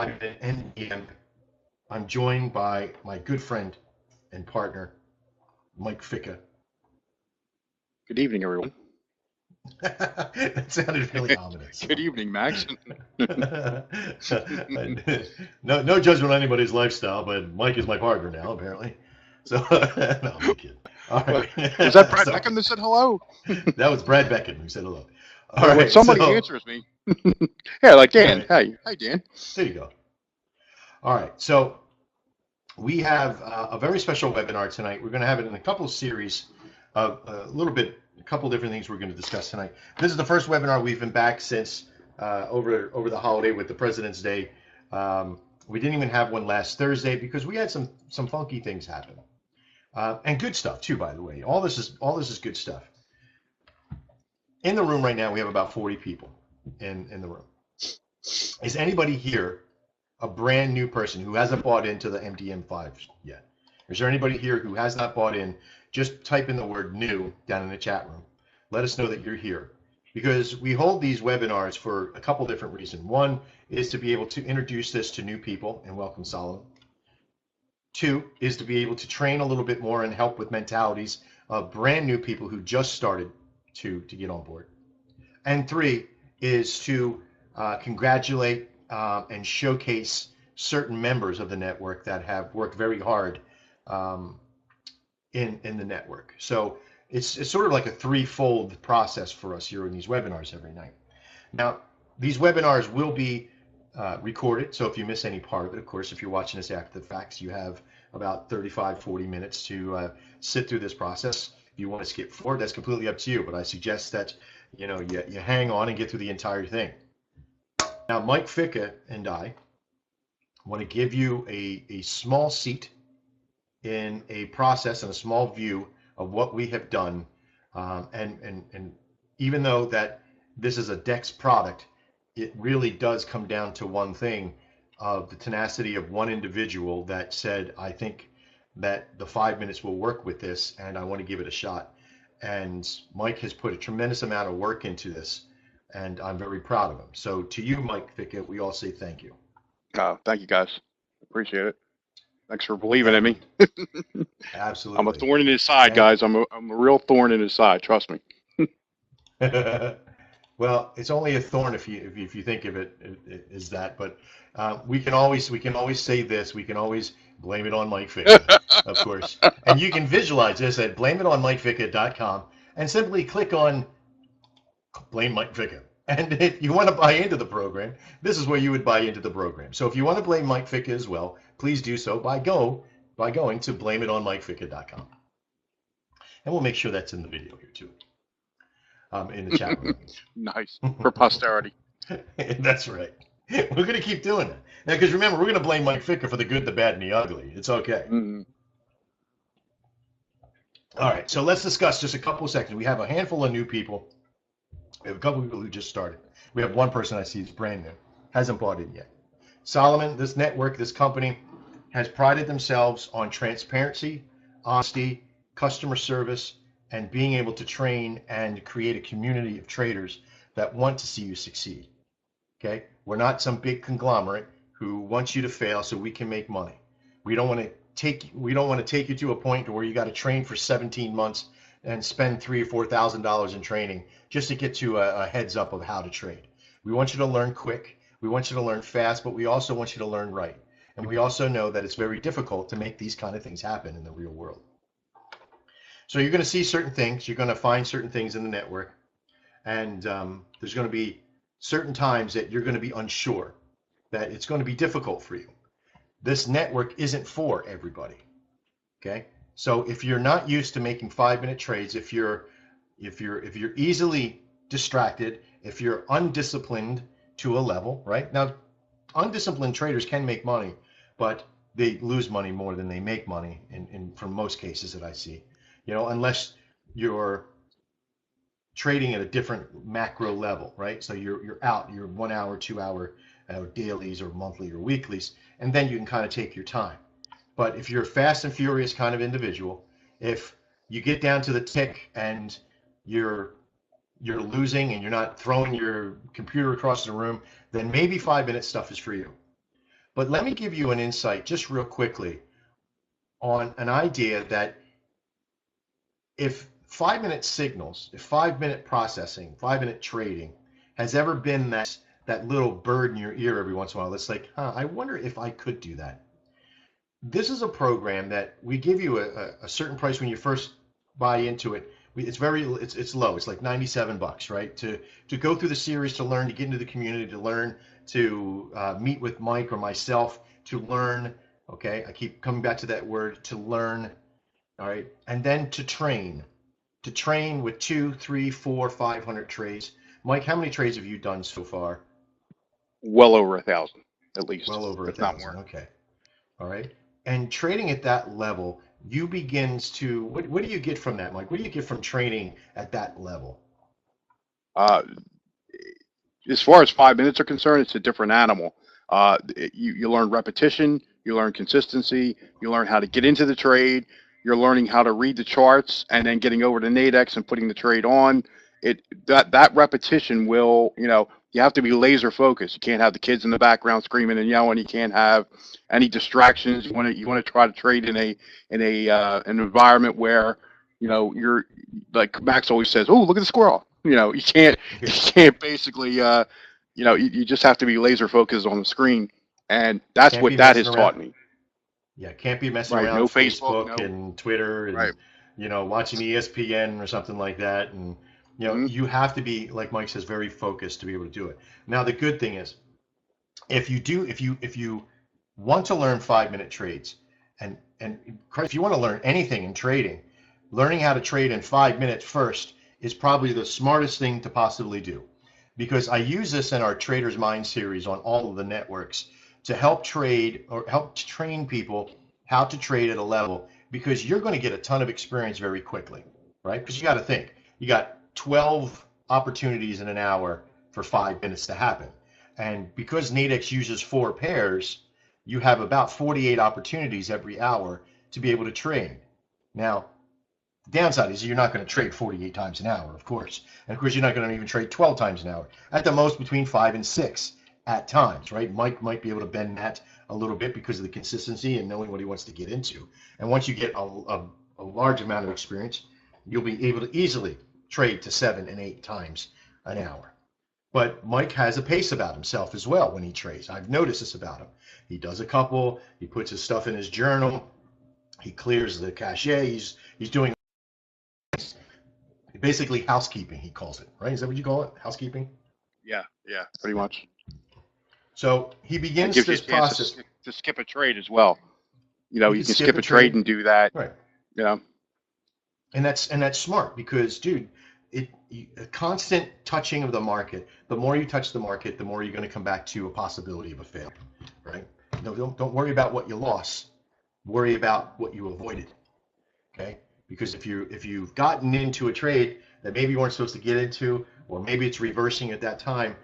I'm an MDM. I'm joined by my good friend and partner, Mike Ficca. Good evening, everyone. That sounded really ominous. Good evening, Max. No judgment on anybody's lifestyle, but Mike is my partner now, apparently. So, no, I'm kidding. All right. Was that Brad Beckham that said hello? That was Brad Beckham who said hello. All right, when somebody answers me. Yeah, like Dan. Right. Hi, Dan. There you go. All right, so we have a very special webinar tonight. We're going to have it in a couple of series of a couple different things we're going to discuss tonight. This is the first webinar we've been back since over the holiday with the President's Day. We didn't even have one last Thursday because we had some funky things happen, and good stuff too. By the way, all this is good stuff. In the room right now, we have about 40 people in the room. Is anybody here a brand new person who hasn't bought into the MDM5 yet? Is there anybody here who has not bought in? Just type in the word new down in the chat room. Let us know that you're here, because we hold these webinars for a couple different reasons. One is to be able to introduce this to new people and welcome Solomon. Two is to be able to train a little bit more and help with mentalities of brand new people who just started to get on board. And three is to congratulate and showcase certain members of the network that have worked very hard in the network. So it's sort of like a threefold process for us here in these webinars every night. Now, these webinars will be recorded, so if you miss any part of it, of course, if you're watching this after the facts, you have about 35-40 minutes to sit through this process. If you want to skip forward, that's completely up to you, but I suggest that you hang on and get through the entire thing. Now, Mike Ficca and I want to give you a small seat in a process and a small view of what we have done. And even though that this is a Dex product, it really does come down to one thing, of the tenacity of one individual that said, I think that the 5 minutes will work with this, and I want to give it a shot. And Mike has put a tremendous amount of work into this, and I'm very proud of him. So to you, Mike Ficca, we all say thank you. Thank you, guys. Appreciate it. Thanks for believing in me. Absolutely. I'm a thorn in his side, guys. I'm a real thorn in his side. Trust me. Well, it's only a thorn if you think of it as that. But we can always say this. We can always blame it on Mike Ficca, of course. And you can visualize this at blameitonmikeficca.com and simply click on Blame Mike Ficca. And if you want to buy into the program, this is where you would buy into the program. So if you want to blame Mike Ficca as well, please do so by going to blameitonmikeficca.com. And we'll make sure that's in the video here too, in the chat room. Nice, for posterity. That's right. We're going to keep doing it. Now, because remember, we're going to blame Mike Ficca for the good, the bad, and the ugly. It's okay. Mm-hmm. All right, so let's discuss just a couple of seconds. We have a handful of new people. We have a couple of people who just started. We have one person I see is brand new, hasn't bought in yet. Solomon, this network, this company has prided themselves on transparency, honesty, customer service, and being able to train and create a community of traders that want to see you succeed. Okay? We're not some big conglomerate who wants you to fail so we can make money. We don't want to take you to a point where you got to train for 17 months and spend $3,000 or $4,000 in training just to get to a heads up of how to trade. We want you to learn quick. We want you to learn fast, but we also want you to learn right. And we also know that it's very difficult to make these kind of things happen in the real world. So you're going to see certain things. You're going to find certain things in the network. And there's going to be certain times that you're going to be unsure, that it's going to be difficult for you. This network isn't for everybody. Okay? So if you're not used to making 5-minute trades, if you're easily distracted, if you're undisciplined to a level, right? Now, undisciplined traders can make money, but they lose money more than they make money in for most cases that I see. Unless you're trading at a different macro level, right? So you're 1 hour, 2 hour dailies or monthly or weeklies, and then you can kind of take your time. But if you're a fast and furious kind of individual, if you get down to the tick and you're losing and you're not throwing your computer across the room, then maybe 5-minute stuff is for you. But let me give you an insight just real quickly on an idea that if 5-minute signals, if 5-minute processing, 5-minute trading has ever been that little bird in your ear every once in a while, it's like, I wonder if I could do that. This is a program that we give you a certain price when you first buy into it. It's low. It's like $97, right? To go through the series, to learn, to get into the community, to learn, to meet with Mike or myself, to learn. Okay, I keep coming back to that word, to learn. All right, and then to train with 2, 3, 4, 500 trades. Mike, how many trades have you done so far? Well over 1,000, at least. Well over if not 1,000. more. Okay, all right. And trading at that level, you begins to what do you get from that, Mike? What do you get from training at that level? As far as 5 minutes are concerned, it's a different animal. You learn repetition, you learn consistency, you learn how to get into the trade, you're learning how to read the charts, and then getting over to Nadex and putting the trade on. That repetition will, you have to be laser focused. You can't have the kids in the background screaming and yelling. You can't have any distractions. You want to try to trade in an environment where, you're, like Max always says, oh, look at the squirrel. You can't basically, you just have to be laser focused on the screen, and that's Can't what be that messing has around. taught me. Yeah, can't be messing Right, around no with Facebook, Facebook and Twitter and Right. Watching ESPN or something like that. And you have to be, like Mike says, very focused to be able to do it. Now the good thing is, if you want to learn 5-minute trades, and if you want to learn anything in trading, learning how to trade in 5 minutes first is probably the smartest thing to possibly do, because I use this in our Trader's Mind series on all of the networks to help trade or help train people how to trade at a level, because you're going to get a ton of experience very quickly, right? Because you got to think, you got 12 opportunities in an hour for 5 minutes to happen. And because Nadex uses 4 pairs, you have about 48 opportunities every hour to be able to trade. Now, the downside is you're not going to trade 48 times an hour, of course. And of course, you're not going to even trade 12 times an hour. At the most, between 5 and 6 at times, right? Mike might be able to bend that a little bit because of the consistency and knowing what he wants to get into. And once you get a large amount of experience, you'll be able to easily trade to 7 and 8 times an hour. But Mike has a pace about himself as well when he trades. I've noticed this about him. He does a couple, he puts his stuff in his journal, he clears the cache, he's doing basically housekeeping, he calls it, right? Is that what you call it? Housekeeping? Yeah, pretty much. So he begins It gives this you a chance process. to skip a trade as well. You can skip a trade trade and do that. Right. Yeah. And that's smart because, dude, a constant touching of the market. The more you touch the market, the more you're going to come back to a possibility of a fail, right? No, don't worry about what you lost. Worry about what you avoided. Okay? Because if you've gotten into a trade that maybe you weren't supposed to get into, or maybe it's reversing at that time,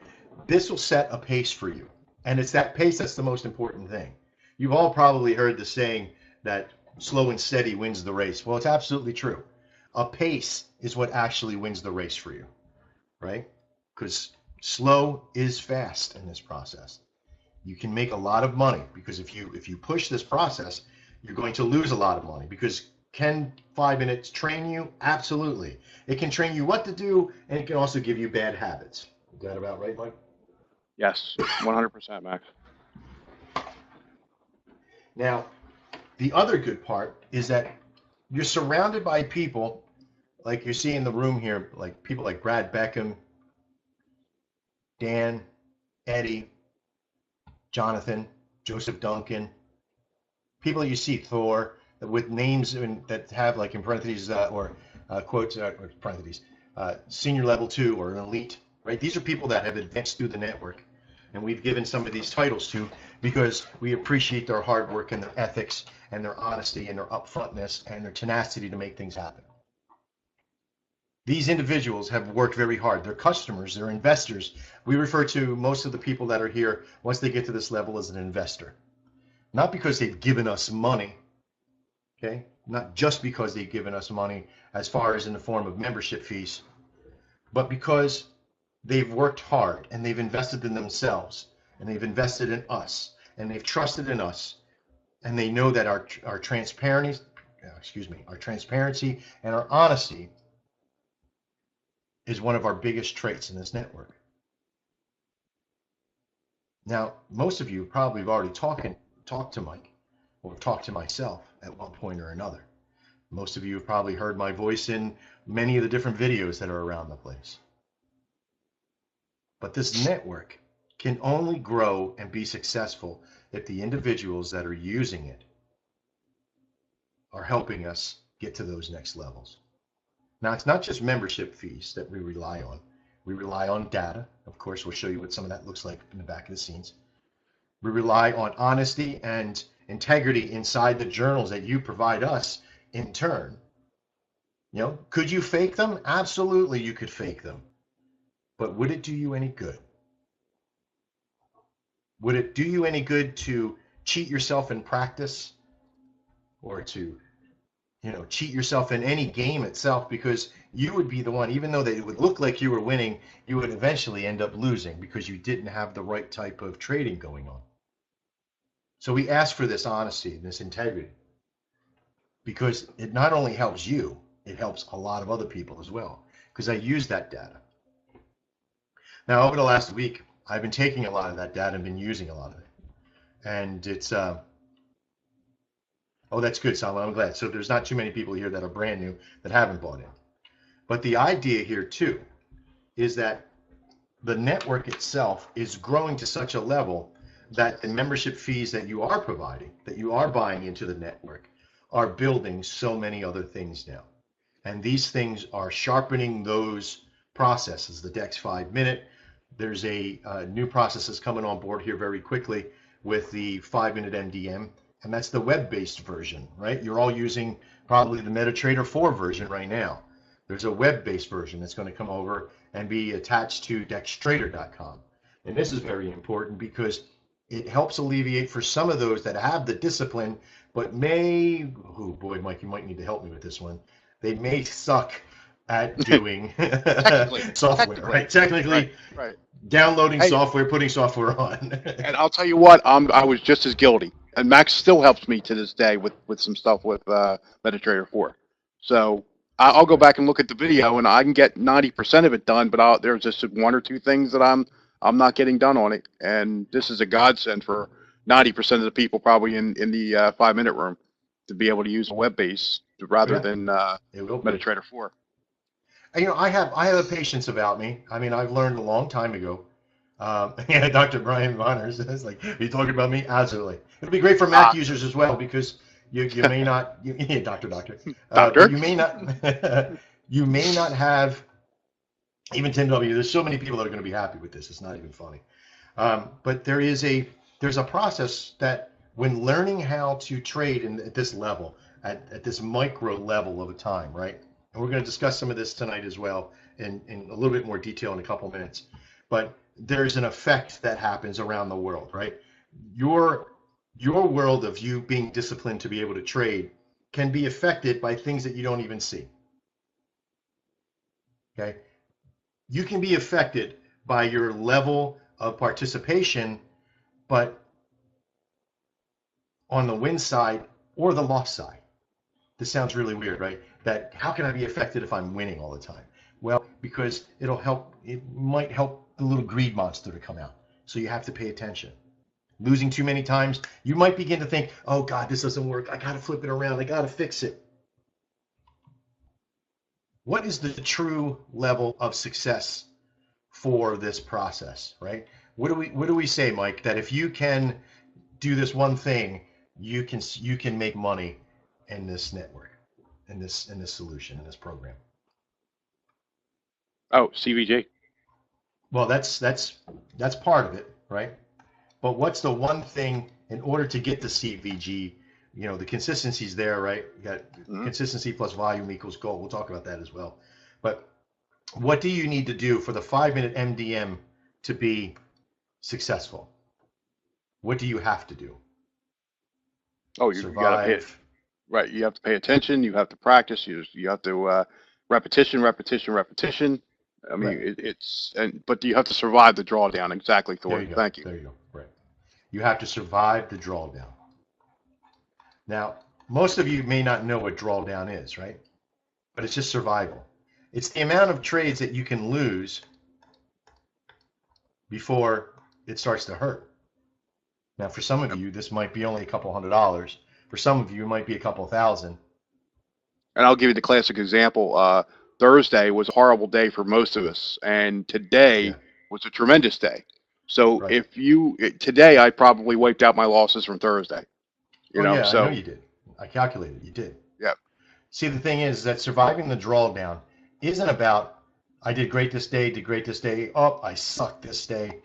this will set a pace for you. And it's that pace that's the most important thing. You've all probably heard the saying that slow and steady wins the race. Well, it's absolutely true. A pace is what actually wins the race for you, right? Because slow is fast in this process. You can make a lot of money because if you push this process, you're going to lose a lot of money. Because can 5 minutes train you? Absolutely. It can train you what to do, and it can also give you bad habits. Is that about right, Mike? Yes, 100%, Max. Now, the other good part is that you're surrounded by people like you see in the room here, like people like Brad Beckham, Dan, Eddie, Jonathan, Joseph Duncan, people that you see, Thor, with names that have like in parentheses or quotes or parentheses, senior level 2 or an elite, right? These are people that have advanced through the network, and we've given some of these titles to because we appreciate their hard work and their ethics and their honesty and their upfrontness and their tenacity to make things happen. These individuals have worked very hard. They're customers, they're investors. We refer to most of the people that are here once they get to this level as an investor. Not because they've given us money, okay? Not just because they've given us money as far as in the form of membership fees, but because they've worked hard and they've invested in themselves and they've invested in us and they've trusted in us, and they know that our transparency, our transparency and our honesty is one of our biggest traits in this network. Now, most of you probably have already talked to Mike or talked to myself at one point or another. Most of you have probably heard my voice in many of the different videos that are around the place. But this network can only grow and be successful if the individuals that are using it are helping us get to those next levels. Now, it's not just membership fees that we rely on. We rely on data. Of course, we'll show you what some of that looks like in the back of the scenes. We rely on honesty and integrity inside the journals that you provide us in turn. You know, could you fake them? Absolutely, you could fake them. But would it do you any good? Would it do you any good to cheat yourself in practice, or to, you know, cheat yourself in any game itself? Because you would be the one, even though that it would look like you were winning, you would eventually end up losing because you didn't have the right type of trading going on. So we ask for this honesty and this integrity, because it not only helps you, it helps a lot of other people as well, because I use that data. Now, over the last week, I've been taking a lot of that data and been using a lot of it. And it's, oh, that's good, Salman, I'm glad. So there's not too many people here that are brand new that haven't bought in. But the idea here too is that the network itself is growing to such a level that the membership fees that you are providing, that you are buying into the network, are building so many other things now. And these things are sharpening those processes, the Dex 5-minute. There's a new process that's coming on board here very quickly with the 5-minute MDM, and that's the web-based version, right? You're all using probably the MetaTrader 4 version right now. There's a web-based version that's going to come over and be attached to dextrader.com. And this is very important because it helps alleviate for some of those that have the discipline, but may, oh boy, Mike, you might need to help me with this one. They may suck at doing software, right? Technically, right. Downloading software, putting software on. And I'll tell you what, I was just as guilty. And Max still helps me to this day with some stuff with MetaTrader 4. So I'll go back and look at the video, and I can get 90% of it done, but there's just one or two things that I'm not getting done on it. And this is a godsend for 90% of the people probably in the 5-minute room to be able to use a web base rather than MetaTrader 4. You know, I have a patience about me. I mean, I've learned a long time ago. Yeah, Dr. Brian Voners is like, are you talking about me? Absolutely. It'll be great for Mac users as well, because you may not, doctor, you may not, you may not have even 10W. There's so many people that are going to be happy with this. It's not even funny. But there's a process that when learning how to trade at this level, at this micro level of a time, right? And we're going to discuss some of this tonight as well in a little bit more detail in a couple minutes. But there's an effect that happens around the world, right? Your world of you being disciplined to be able to trade can be affected by things that you don't even see. Okay? You can be affected by your level of participation, but on the win side or the loss side. This sounds really weird, right? That how can I be affected if I'm winning all the time? Well, because it might help the little greed monster to come out. So you have to pay attention. Losing too many times, you might begin to think, oh God, this doesn't work. I got to flip it around. I got to fix it. What is the true level of success for this process, right? What do we say, Mike, that if you can do this one thing, you can make money in this network, in this solution, in this program? Oh, CVG. Well, that's part of it, right? But what's the one thing in order to get the CVG? You know, the consistency's there, right? You got consistency plus volume equals gold. We'll talk about that as well. But what do you need to do for the 5-minute MDM to be successful? What do you have to do? Oh, you got to pay. Right, you have to pay attention. You have to practice. You have to repetition. I mean, right. but you have to survive the drawdown. Exactly, Thor. Thank you. There you go. Right. You have to survive the drawdown. Now, most of you may not know what drawdown is, right? But it's just survival. It's the amount of trades that you can lose before it starts to hurt. Now, for some of you, this might be only a couple $100. For some of you, it might be a couple thousand. And I'll give you the classic example. Thursday was a horrible day for most of us, and today was a tremendous day. So Right. today, I probably wiped out my losses from Thursday. I know you did. I calculated you did. Yeah. See, the thing is that surviving the drawdown isn't about, I did great this day, oh, I sucked this day.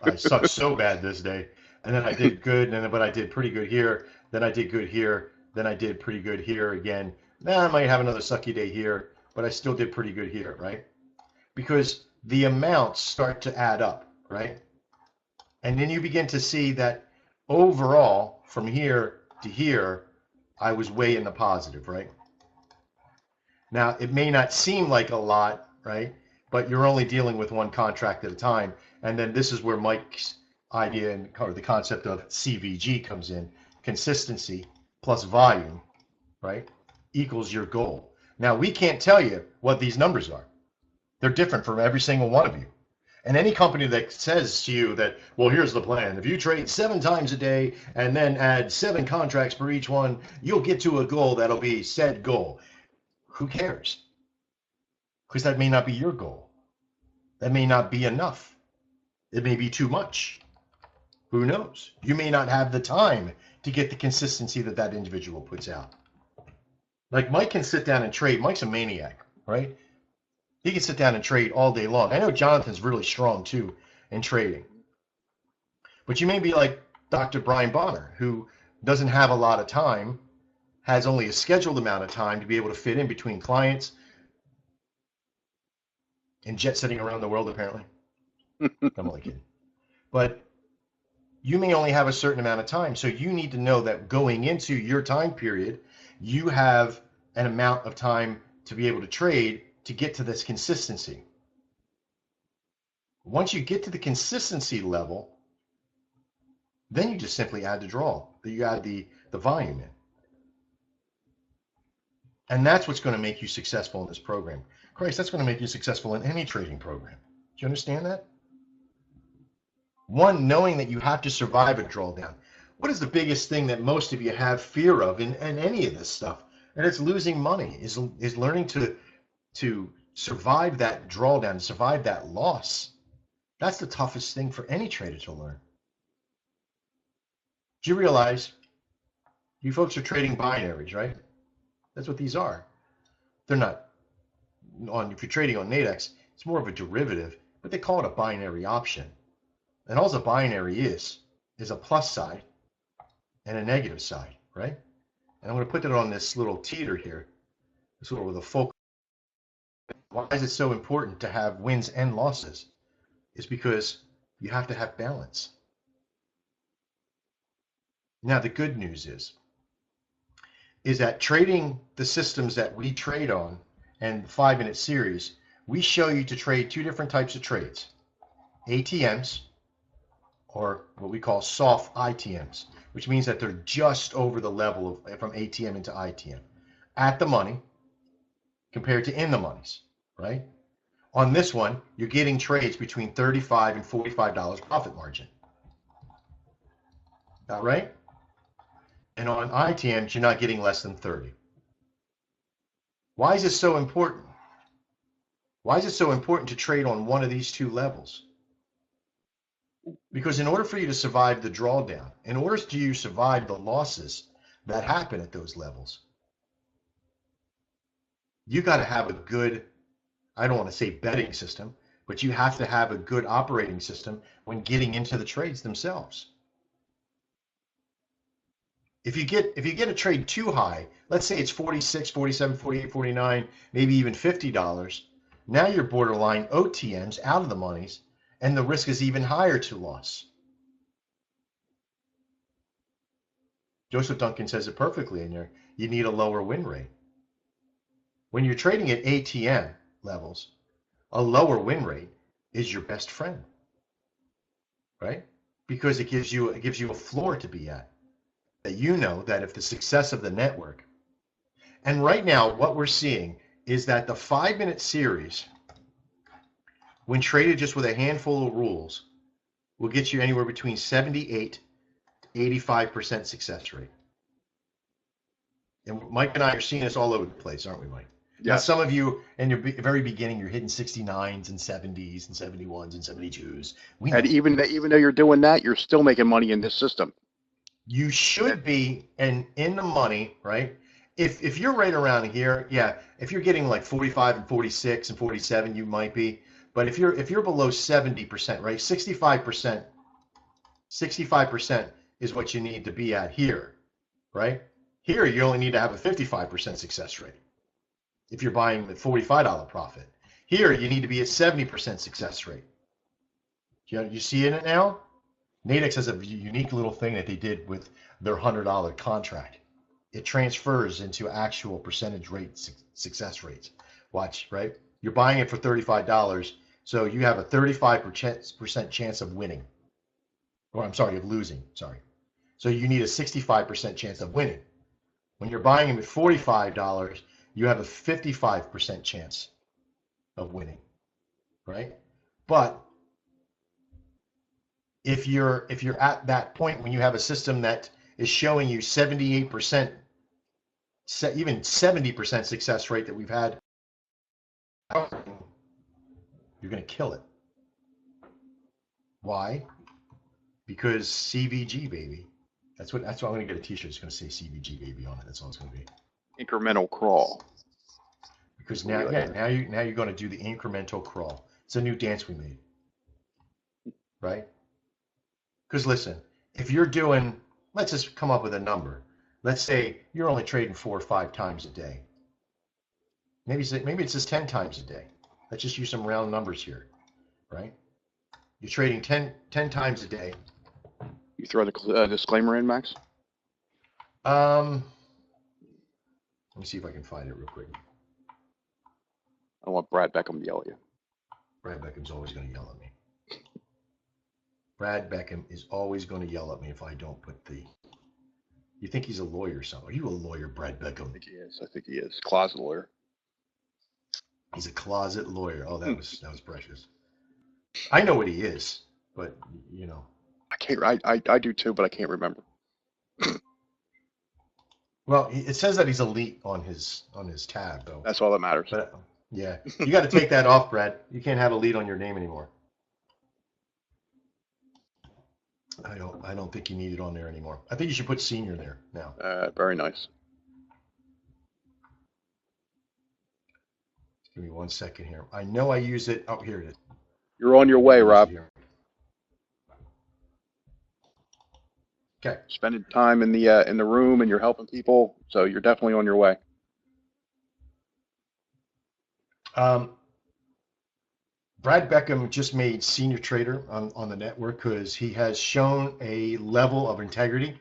I sucked so bad this day. And then I did good, but I did pretty good here. Then I did good here. Then I did pretty good here again. Now I might have another sucky day here, but I still did pretty good here, right? Because the amounts start to add up, right? And then you begin to see that overall, from here to here, I was way in the positive, right? Now, it may not seem like a lot, right? But you're only dealing with one contract at a time. And then this is where Mike's idea or the concept of CVG comes in. Consistency plus volume, right, equals your goal. Now, we can't tell you what these numbers are. They're different from every single one of you. And any company that says to you that, well, here's the plan. If you trade 7 times a day and then add 7 contracts per each one, you'll get to a goal that'll be said goal. Who cares? Because that may not be your goal. That may not be enough. It may be too much. Who knows? You may not have the time to get the consistency that that individual puts out. Like Mike can sit down and trade. Mike's a maniac, right? He can sit down and trade all day long. I know Jonathan's really strong too in trading. But you may be like Dr. Brian Bonner, who doesn't have a lot of time, has only a scheduled amount of time to be able to fit in between clients and jet setting around the world, apparently. I'm only kidding. But you may only have a certain amount of time. So you need to know that going into your time period, you have an amount of time to be able to trade to get to this consistency. Once you get to the consistency level, then you just simply add the draw. You add the volume in. And that's what's going to make you successful in this program. Christ, that's going to make you successful in any trading program. Do you understand that? One, knowing that you have to survive a drawdown. What is the biggest thing that most of you have fear of in any of this stuff? And it's losing money, is learning to survive that drawdown, survive that loss. That's the toughest thing for any trader to learn. Do you realize you folks are trading binaries, right? That's what these are. They're not if you're trading on Nadex, it's more of a derivative, but they call it a binary option. And all a binary is a plus side and a negative side, right? And I'm going to put it on this little teeter here, this little with a focal. Why is it so important to have wins and losses? It's because you have to have balance. Now, the good news is that trading the systems that we trade on and the 5-minute series, we show you to trade 2 different types of trades. ATMs, or what we call soft ITMs, which means that they're just over the level of from ATM into ITM, at the money compared to in the monies, right? On this one, you're getting trades between $35 and $45 profit margin. All right? And on ITMs, you're not getting less than 30. Why is this so important? Why is it so important to trade on one of these 2 levels? Because in order for you to survive the drawdown, in order to you survive the losses that happen at those levels, you got to have a good, I don't want to say betting system, but you have to have a good operating system when getting into the trades themselves. If you get a trade too high, let's say it's 46, 47, 48, 49, maybe even $50, now you're borderline OTMs out of the monies, and the risk is even higher to loss. Joseph Duncan says it perfectly in there. You need a lower win rate. When you're trading at ATM levels, a lower win rate is your best friend, right? because it gives you a floor to be at. That you know that if the success of the network, and right now what we're seeing is that the 5-minute series, when traded just with a handful of rules, will get you anywhere between 78 to 85% success rate. And Mike and I are seeing this all over the place, aren't we, Mike? Yeah. Now, some of you in your very beginning, you're hitting 69s and 70s and 71s and 72s. And even though you're doing that, you're still making money in this system. You should be in the money, right? If you're right around here, yeah. If you're getting like 45 and 46 and 47, you might be. But if you're below 70%, right? 65% is what you need to be at here, right? Here, you only need to have a 55% success rate if you're buying with $45 profit. Here, you need to be at 70% success rate. You see it now? Nadex has a unique little thing that they did with their $100 contract. It transfers into actual percentage rate success rates. Watch, right? You're buying it for $35, so you have a 35% chance of winning. Or I'm sorry, of losing, sorry. So you need a 65% chance of winning. When you're buying them at $45, you have a 55% chance of winning, right? But if you're at that point when you have a system that is showing you 78%, even 70% success rate that we've had, you're going to kill it. Why? Because CVG, baby. That's why I'm going to get a t-shirt. It's going to say CVG, baby, on it. That's all it's going to be. Incremental crawl. Because now you're going to do the incremental crawl. It's a new dance we made, right? Because listen, if you're doing, let's just come up with a number. Let's say you're only trading 4 or 5 times a day. Maybe it's just 10 times a day. Let's just use some round numbers here, right? You're trading 10 times a day. You throw the disclaimer in, Max? Let me see if I can find it real quick. I don't want Brad Beckham to yell at you. Brad Beckham's always going to yell at me. Brad Beckham is always going to yell at me if I don't put the... You think he's a lawyer or something? Are you a lawyer, Brad Beckham? I think he is. Closet lawyer. He's a closet lawyer. Oh, that was precious. I know what he is, but you know. I do too, but I can't remember. Well, it says that he's elite on his tab, though. That's all that matters. But yeah, you got to take that off, Brad. You can't have elite on your name anymore. I don't think you need it on there anymore. I think you should put senior there now. Very nice. Give me 1 second here. I know I use it. Oh, here it is. You're on your way, Rob. Okay. Spending time in the room, and you're helping people, so you're definitely on your way. Brad Beckham just made senior trader on the network because he has shown a level of integrity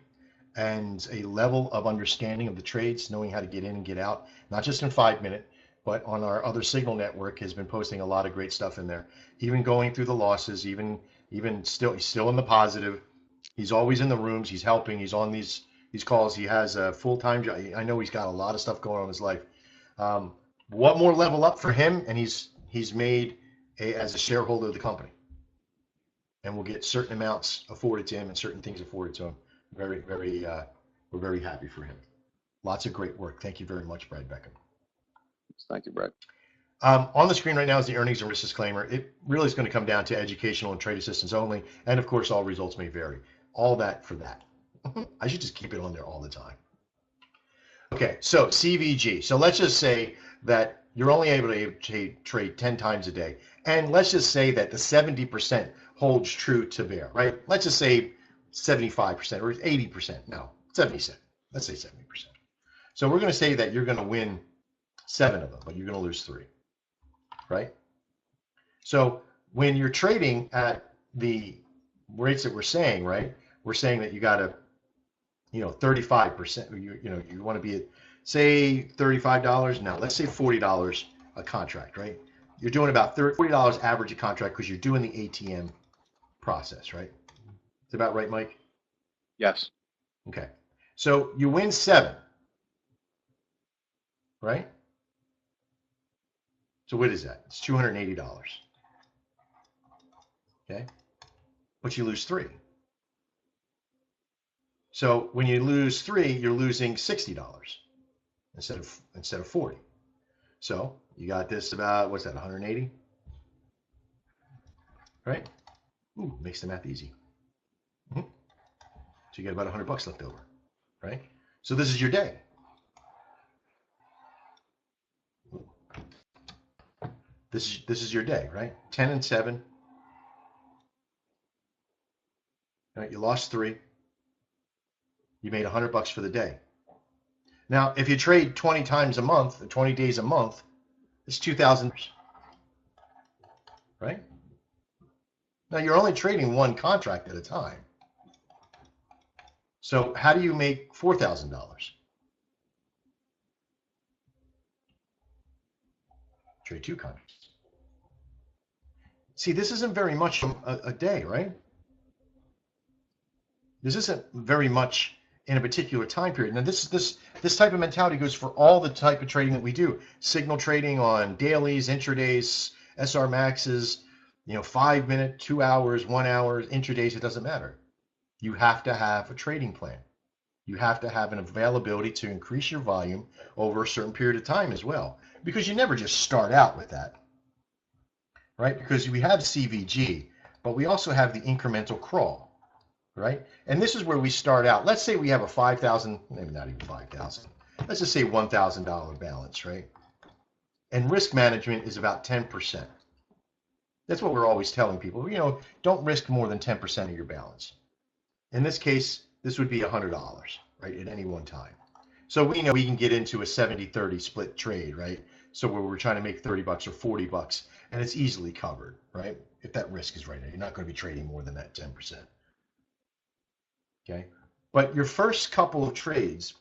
and a level of understanding of the trades, knowing how to get in and get out, not just in 5 minute, but on our other Signal network has been posting a lot of great stuff in there, even going through the losses, even still, he's still in the positive. He's always in the rooms. He's helping. He's on these calls. He has a full-time job. I know he's got a lot of stuff going on in his life. What more level up for him? And he's made as a shareholder of the company, and we'll get certain amounts afforded to him and certain things afforded to him. We're very happy for him. Lots of great work. Thank you very much, Brad Beckham. Thank you, Brad. On the screen right now is the earnings and risk disclaimer. It really is going to come down to educational and trade assistance only, and of course, all results may vary. All that for that. I should just keep it on there all the time. Okay, so CVG. So let's just say that you're only able to trade 10 times a day. And let's just say that the 70% holds true to bear, right? Let's just say 75% or 80%. No, 77. Let's say 70%. So we're going to say that you're going to win 7 of them, but you're going to lose 3, right? So when you're trading at the rates that we're saying, right? We're saying that you got to, 35%. You want to be at, say, $35. Now, let's say $40 a contract, right? You're doing about $40 average a contract because you're doing the ATM process, right? Is about right, Mike? Yes. Okay. So you win 7, right? So what is that? It's $280. Okay. But you lose 3. So when you lose 3, you're losing $60 instead of 40. So you got this about, what's that, 180? Right? Ooh, makes the math easy. So you get about $100 left over, right? So this is your day. This is your day, right? 10 and 7. Right? You lost 3. You made $100 for the day. Now, if you trade 20 times a month, or 20 days a month, it's $2,000, right? Now you're only trading one contract at a time. So how do you make $4,000? Trade 2 contracts. See, this isn't very much a day, right? This isn't very much in a particular time period. Now this type of mentality goes for all the type of trading that we do. Signal trading on dailies, intradays, SR maxes, 5 minute, 2 hours, 1 hour, intradays, it doesn't matter. You have to have a trading plan. You have to have an availability to increase your volume over a certain period of time as well, because you never just start out with that, right? Because we have CVG, but we also have the incremental crawl, right? And this is where we start out. Let's say we have a 5,000, maybe not even 5,000. Let's just say $1,000 balance, right? And risk management is about 10%. That's what we're always telling people. Don't risk more than 10% of your balance. In this case, this would be $100, right, at any one time. So we know we can get into a 70-30 split trade, right? So where we're trying to make $30 or $40, and it's easily covered, right? If that risk is right, you're not going to be trading more than that 10%. Okay, but your first couple of trades,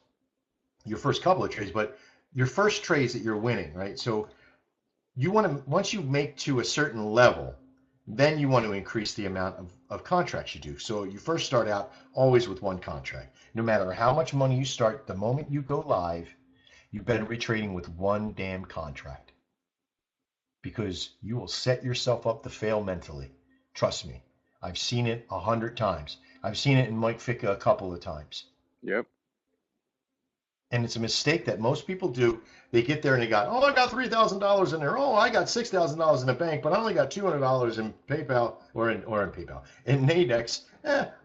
but your first trades that you're winning, right? So you want to, once you make to a certain level, then you want to increase the amount of contracts you do. So you first start out always with one contract. No matter how much money you start, the moment you go live, you better be trading with one damn contract, because you will set yourself up to fail mentally. Trust me. I've seen it 100 times. I've seen it in Mike Ficca a couple of times. Yep. And it's a mistake that most people do. They get there and they got, oh, I got $3,000 in there. Oh, I got $6,000 in the bank, but I only got $200 in PayPal or in PayPal. In Nadex,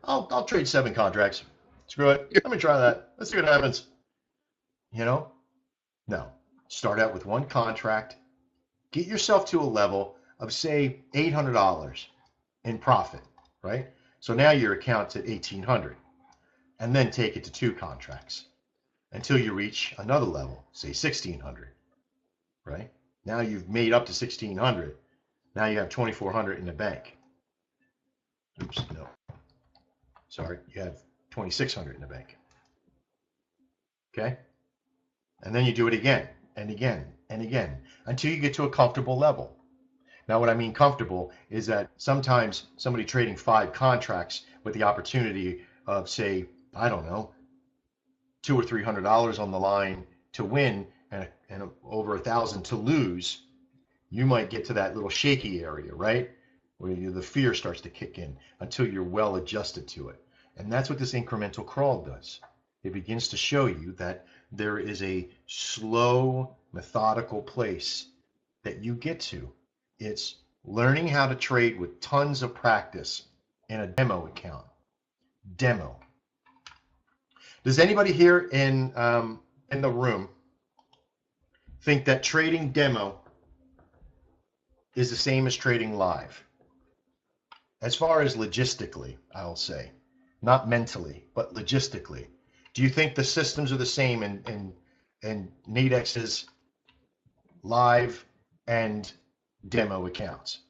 I'll trade 7 contracts. Screw it. Let me try that. Let's see what happens. No. Start out with one contract. Get yourself to a level of, say, $800 in profit, right? So now your account's at $1,800, and then take it to 2 contracts until you reach another level, say $1,600, right? Now you've made up to $1,600. Now you have $2,400 in the bank. Oops, no. Sorry, you have $2,600 in the bank. Okay? And then you do it again and again and again until you get to a comfortable level. Now, what I mean comfortable is that sometimes somebody trading 5 contracts with the opportunity of, say, I don't know, $200 or $300 on the line to win and over 1,000 to lose, you might get to that little shaky area, right? Where the fear starts to kick in until you're well adjusted to it. And that's what this incremental crawl does. It begins to show you that there is a slow, methodical place that you get to. It's learning how to trade with tons of practice in a demo account. Demo. Does anybody here in the room think that trading demo is the same as trading live? As far as logistically, I'll say, not mentally, but logistically. Do you think the systems are the same in Nadex's live and demo accounts?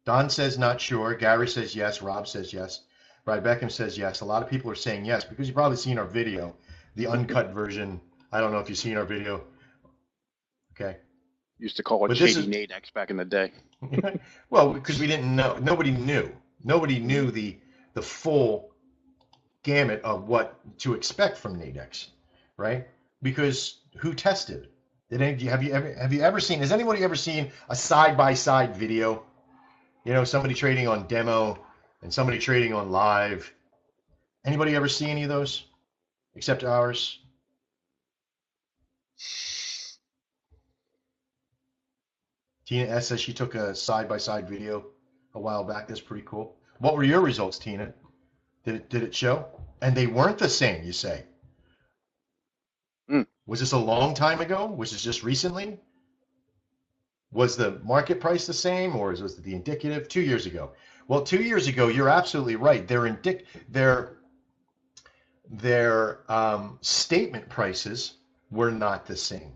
Don says not sure. Gary says yes. Rob says yes. Brad Beckham says yes. A lot of people are saying yes because you've probably seen our video, the uncut version. I don't know if you've seen our video. Okay. Used to call it Shady Nadex back in the day. Well, because we didn't know. Nobody knew. Nobody knew the the full gamut of what to expect from Nadex, right? Because who tested? Have you ever seen? Has anybody ever seen a side-by-side video? You know, somebody trading on demo and somebody trading on live. Anybody ever see any of those except ours? Tina S says she took a side-by-side video a while back. That's pretty cool. What were your results, Tina? Did it show? And they weren't the same, you say? Was this a long time ago? Was this just recently? Was the market price the same, or was it the indicative 2 years ago? Well, 2 years ago, you're absolutely right. Their statement prices were not the same.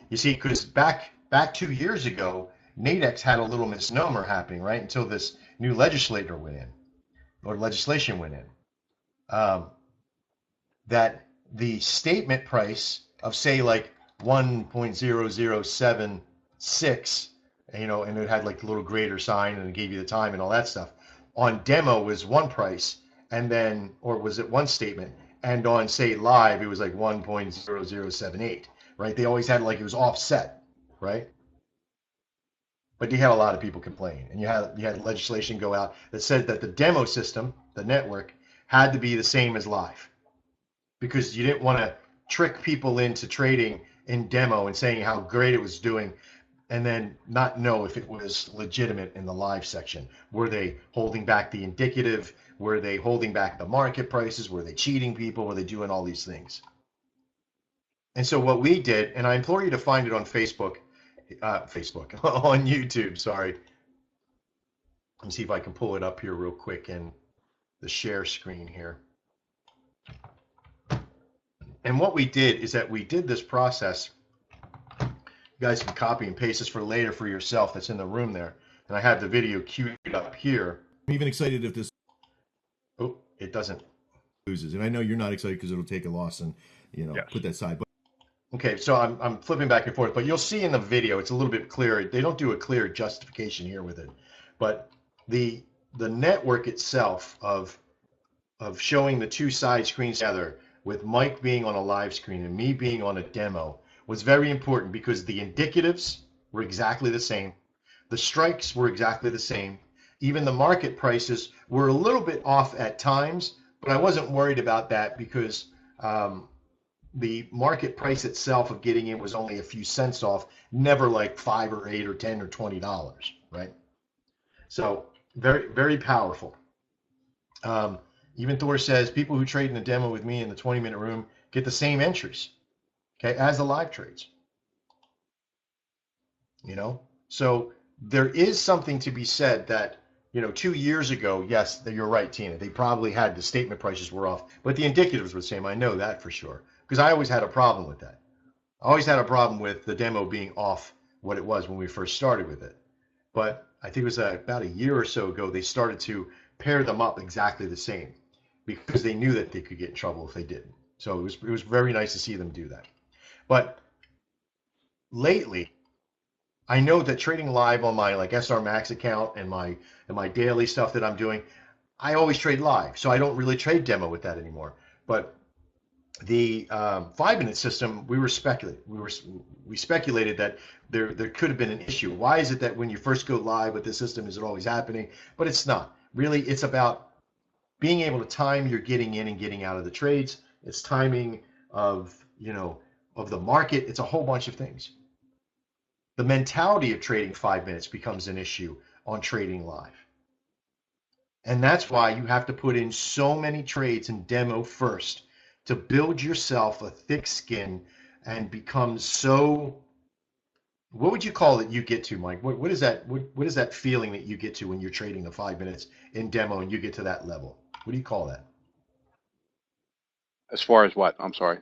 You see, because back 2 years ago, Nadex had a little misnomer happening, right? Until this new legislation went in, that the statement price of, say, like 1.0076, you know, and it had like the little greater sign and it gave you the time and all that stuff. On demo was one price, and then, or was it one statement? And on, say, live, it was like 1.0078, right? They always had, like, it was offset, right? But you had a lot of people complain, and you had legislation go out that said that the demo system, the network, had to be the same as live, because you didn't want to trick people into trading in demo and saying how great it was doing, and then not know if it was legitimate in the live section. Were they holding back the indicative? Were they holding back the market prices? Were they cheating people? Were they doing all these things? And so what we did, and I implore you to find it on Facebook, on YouTube, sorry. Let me see if I can pull it up here real quick in the share screen here. And what we did is that we did this process. You guys can copy and paste this for later for yourself. That's in the room there. And I have the video queued up here. I'm even excited if this it doesn't loses. And I know you're not excited because it'll take a loss and, Yes. put that aside. But okay, so I'm flipping back and forth, but you'll see in the video it's a little bit clearer. They don't do a clear justification here with it, but the network itself of showing the two side screens together, with Mike being on a live screen and me being on a demo, was very important, because the indicatives were exactly the same, the strikes were exactly the same, even the market prices were a little bit off at times, but I wasn't worried about that, because the market price itself of getting in was only a few cents off, never like $5 or $8 or $10 or $20, right? So very, very powerful. Even Thor says people who trade in the demo with me in the 20-minute room get the same entries, okay, as the live trades. So there is something to be said that, 2 years ago, yes, you're right, Tina, they probably had the statement prices were off, but the indicatives were the same. I know that for sure, because I always had a problem with that. I always had a problem with the demo being off what it was when we first started with it. But I think it was about a year or so ago, they started to pair them up exactly the same, because they knew that they could get in trouble if they didn't. So it was very nice to see them do that. But lately, I know that trading live on my SR Max account and my daily stuff that I'm doing, I always trade live, so I don't really trade demo with that anymore. But the 5-minute system, we speculated that there could have been an issue. Why is it that when you first go live with this system, is it always happening? But it's not. Really, it's about being able to time your getting in and getting out of the trades. It's timing of the market. It's a whole bunch of things. The mentality of trading 5 minutes becomes an issue on trading live. And that's why you have to put in so many trades in demo first to build yourself a thick skin and become so, what would you call it you get to, Mike? What is that feeling that you get to when you're trading the 5 minutes in demo and you get to that level? What do you call that? As far as what? I'm sorry.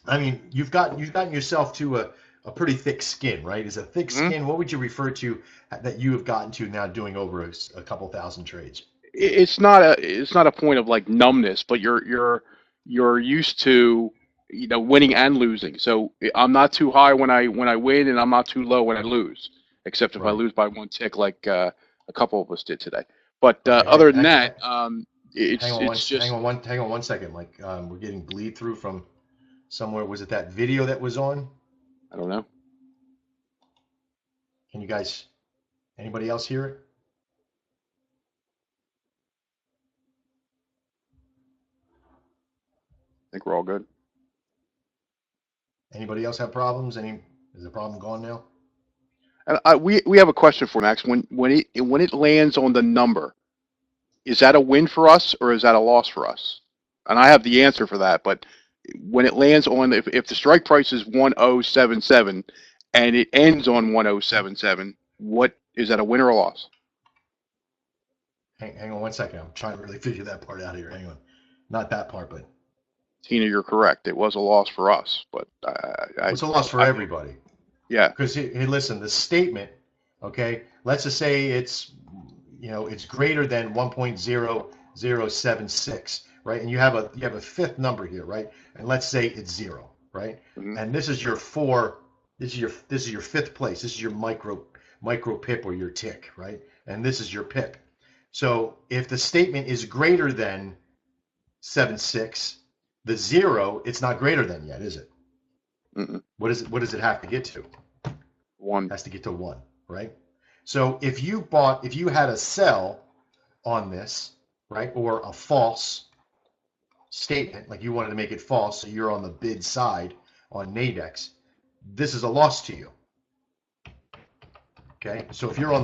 I mean, you've gotten yourself to a pretty thick skin, right? Is a thick skin, what would you refer to that you have gotten to now doing over a couple thousand trades? It's not a point of like numbness, but you're used to winning and losing. So I'm not too high when I win, and I'm not too low when I lose, except if I lose by one tick, like a couple of us did today. But Okay, other than that, it's just. hang on one second. Like we're getting bleed through from somewhere. Was it that video that was on? I don't know. Can you guys, anybody else hear it? I think we're all good. Anybody else have problems? Is the problem gone now? And we have a question for Max. When it lands on the number, is that a win for us or is that a loss for us? And I have the answer for that. But when it lands on, if the strike price is 1077 and it ends on 1077, what is that, a win or a loss? Hang on one second. I'm trying to really figure that part out here. Hang on. Not that part, but Tina, you're correct. It was a loss for us, but it's a loss for everybody. Yeah. Because hey, listen, the statement, okay, let's just say it's greater than 1.0076, right? And you have a fifth number here, right? And let's say it's 0, right? Mm-hmm. And this is your fifth place. This is your micro pip or your tick, right? And this is your pip. So if the statement is greater than 76, the 0, it's not greater than yet, is it? Mm-mm. What does it have to get to? 1. It has to get to 1, right? So if you had a sell on this, right, or a false statement, like you wanted to make it false, so you're on the bid side on Nadex, this is a loss to you. Okay, so if you're on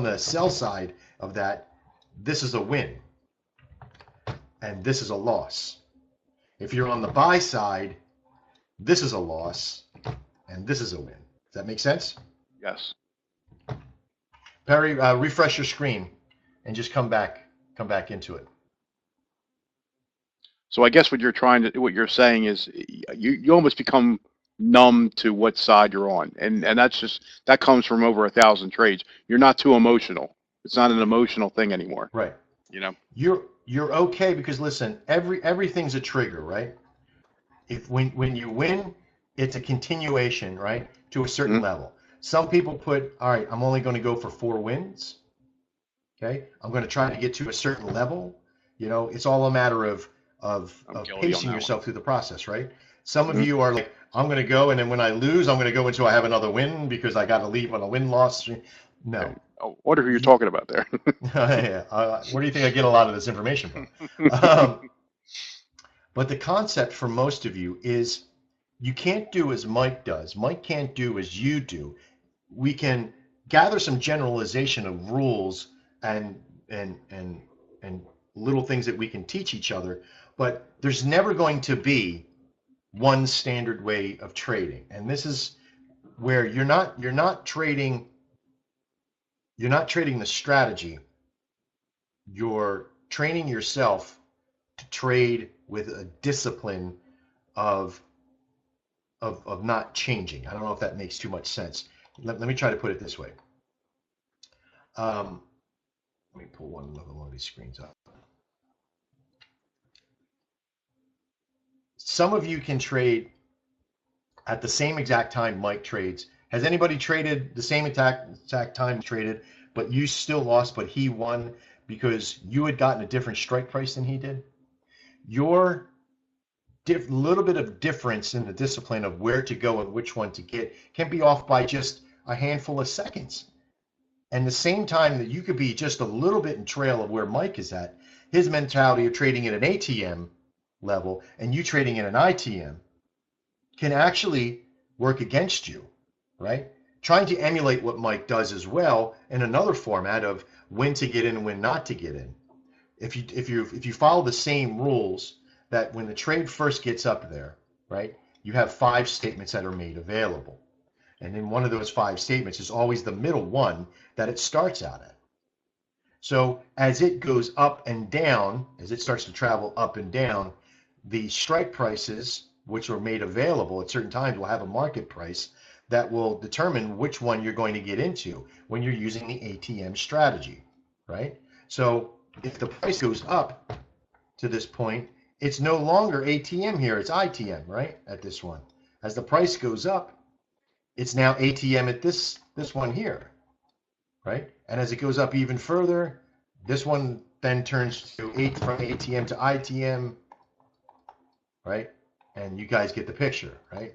the sell side of that, this is a win, and this is a loss. If you're on the buy side, this is a loss, and this is a win. Does that make sense? Yes. Perry, refresh your screen and just come back into it. So I guess what you're saying is you almost become numb to what side you're on, and that comes from over 1,000 trades. You're not too emotional. It's not an emotional thing anymore. Right. You're okay because listen, everything's a trigger, right? If when you win, it's a continuation, right, to a certain level. Some people put, all right, I'm only going to go for 4 wins. Okay, I'm going to try to get to a certain level. It's all a matter of pacing yourself through the process, right? Some of you are like, I'm going to go, and then when I lose, I'm going to go until I have another win because I got to leave on a win-loss. No. I wonder who you're talking about there. Yeah. Where do you think I get a lot of this information from? But the concept for most of you is you can't do as Mike does. Mike can't do as you do. We can gather some generalization of rules and little things that we can teach each other, but there's never going to be one standard way of trading. And this is where you're not trading the strategy. You're training yourself to trade with a discipline of not changing. I don't know if that makes too much sense. Let me try to put it this way. Let me pull another one of these screens up. Some of you can trade at the same exact time Mike trades. Has anybody traded the same exact time traded, but you still lost, but he won because you had gotten a different strike price than he did? Your little bit of difference in the discipline of where to go and which one to get can be off by just a handful of seconds. And the same time that you could be just a little bit in trail of where Mike is at, his mentality of trading at an ATM level and you trading at an ITM can actually work against you, right? Trying to emulate what Mike does as well in another format of when to get in and when not to get in. If you follow the same rules, that when the trade first gets up there, right, you have 5 statements that are made available. And then one of those 5 statements is always the middle one that it starts out at. So as it goes up and down, as it starts to travel up and down, the strike prices, which are made available at certain times, will have a market price that will determine which one you're going to get into when you're using the ATM strategy, right? So if the price goes up to this point, it's no longer ATM here, it's ITM, right, at this one. As the price goes up, it's now ATM at this one here, right? And as it goes up even further, This one then turns to from ATM to ITM, right? And you guys get the picture, right?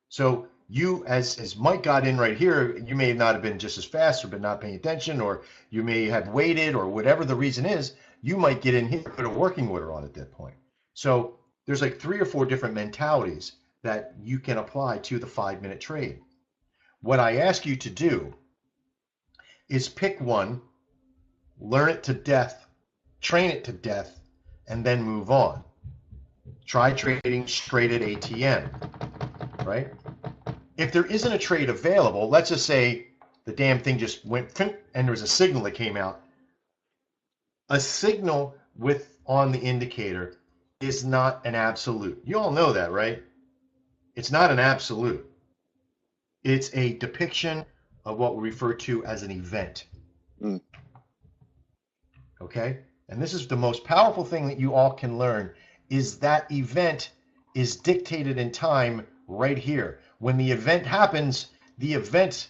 So you, as Mike got in right here, you may not have been just as fast or been not paying attention, or you may have waited, or whatever the reason is, you might get in here, put a working order on at that point. So there's like 3 or 4 different mentalities that you can apply to the 5-minute trade. What I ask you to do is pick one, learn it to death, train it to death, and then move on. Try trading straight at ATM, right? If there isn't a trade available, let's just say the damn thing just went and there was a signal that came out. A signal on the indicator is not an absolute. You all know that, right? It's not an absolute. It's a depiction of what we refer to as an event. Okay? And this is the most powerful thing that you all can learn, is that event is dictated in time right here. When the event happens, the event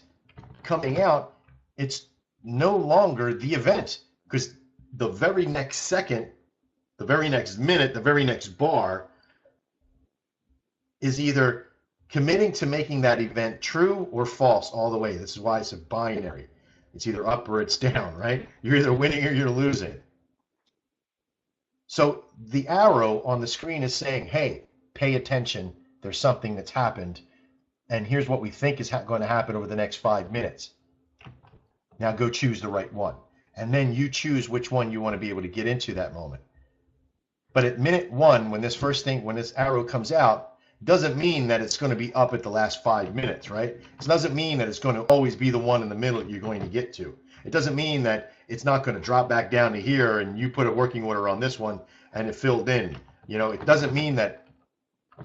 coming out, it's no longer the event, because the very next second, the very next minute, the very next bar is either committing to making that event true or false all the way. This is why it's a binary. It's either up or it's down, right? You're either winning or you're losing. So the arrow on the screen is saying, hey, pay attention. There's something that's happened. And here's what we think is going to happen over the next 5 minutes. Now go choose the right one. And then you choose which one you want to be able to get into that moment. But at minute 1, when this arrow comes out, doesn't mean that it's going to be up at the last 5 minutes, right? It doesn't mean that it's going to always be the one in the middle that you're going to get to. It doesn't mean that it's not going to drop back down to here and you put a working order on this one and it filled in. You know, it doesn't mean that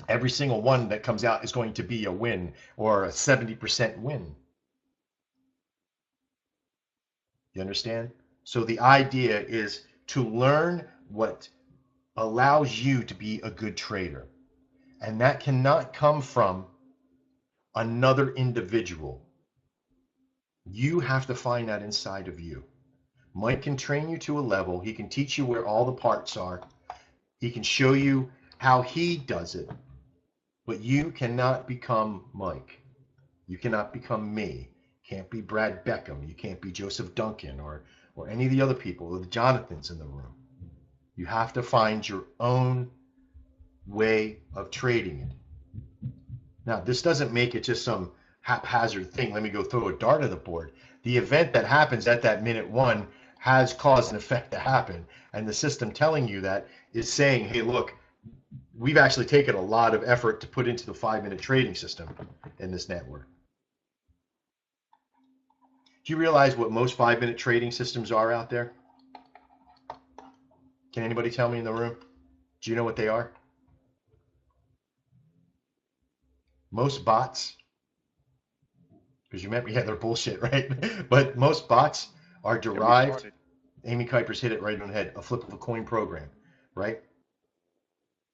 every single one that comes out is going to be a win or a 70% win. You understand? So the idea is to learn what allows you to be a good trader. And that cannot come from another individual. You have to find that inside of you. Mike can train you to a level. He can teach you where all the parts are. He can show you how he does it. But you cannot become Mike. You cannot become me. You can't be Brad Beckham. You can't be Joseph Duncan or any of the other people, or the Jonathans in the room. You have to find your own way of trading it. Now, this doesn't make it just some haphazard thing. Let me go throw a dart at the board. The event that happens at that minute 1 has cause and effect to happen. And the system telling you that is saying, hey, look, we've actually taken a lot of effort to put into the 5-minute trading system in this network. Do you realize what most 5-minute trading systems are out there? Can anybody tell me in the room? Do you know what they are? Most bots, because you remember, yeah, they're bullshit, right? But most bots are derived. Amy Kuiper's hit it right on the head. A flip of a coin program, right?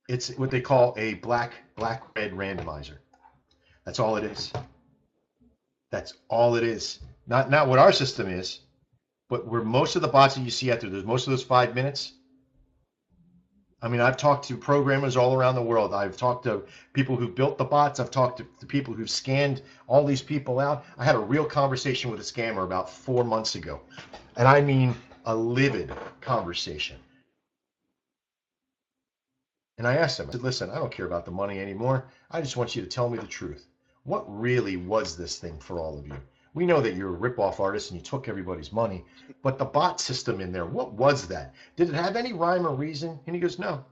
It's what they call a black-red randomizer. That's all it is. That's all it is. Not what our system is, but where most of the bots that you see out there's most of those 5 minutes. I mean, I've talked to programmers all around the world. I've talked to people who built the bots. I've talked to the people who've scanned all these people out. I had a real conversation with a scammer about 4 months ago. And I mean a livid conversation. And I asked him, I said, listen, I don't care about the money anymore. I just want you to tell me the truth. What really was this thing for all of you? We know that you're a rip-off artist and you took everybody's money, but the bot system in there, what was that? Did it have any rhyme or reason? And he goes, no.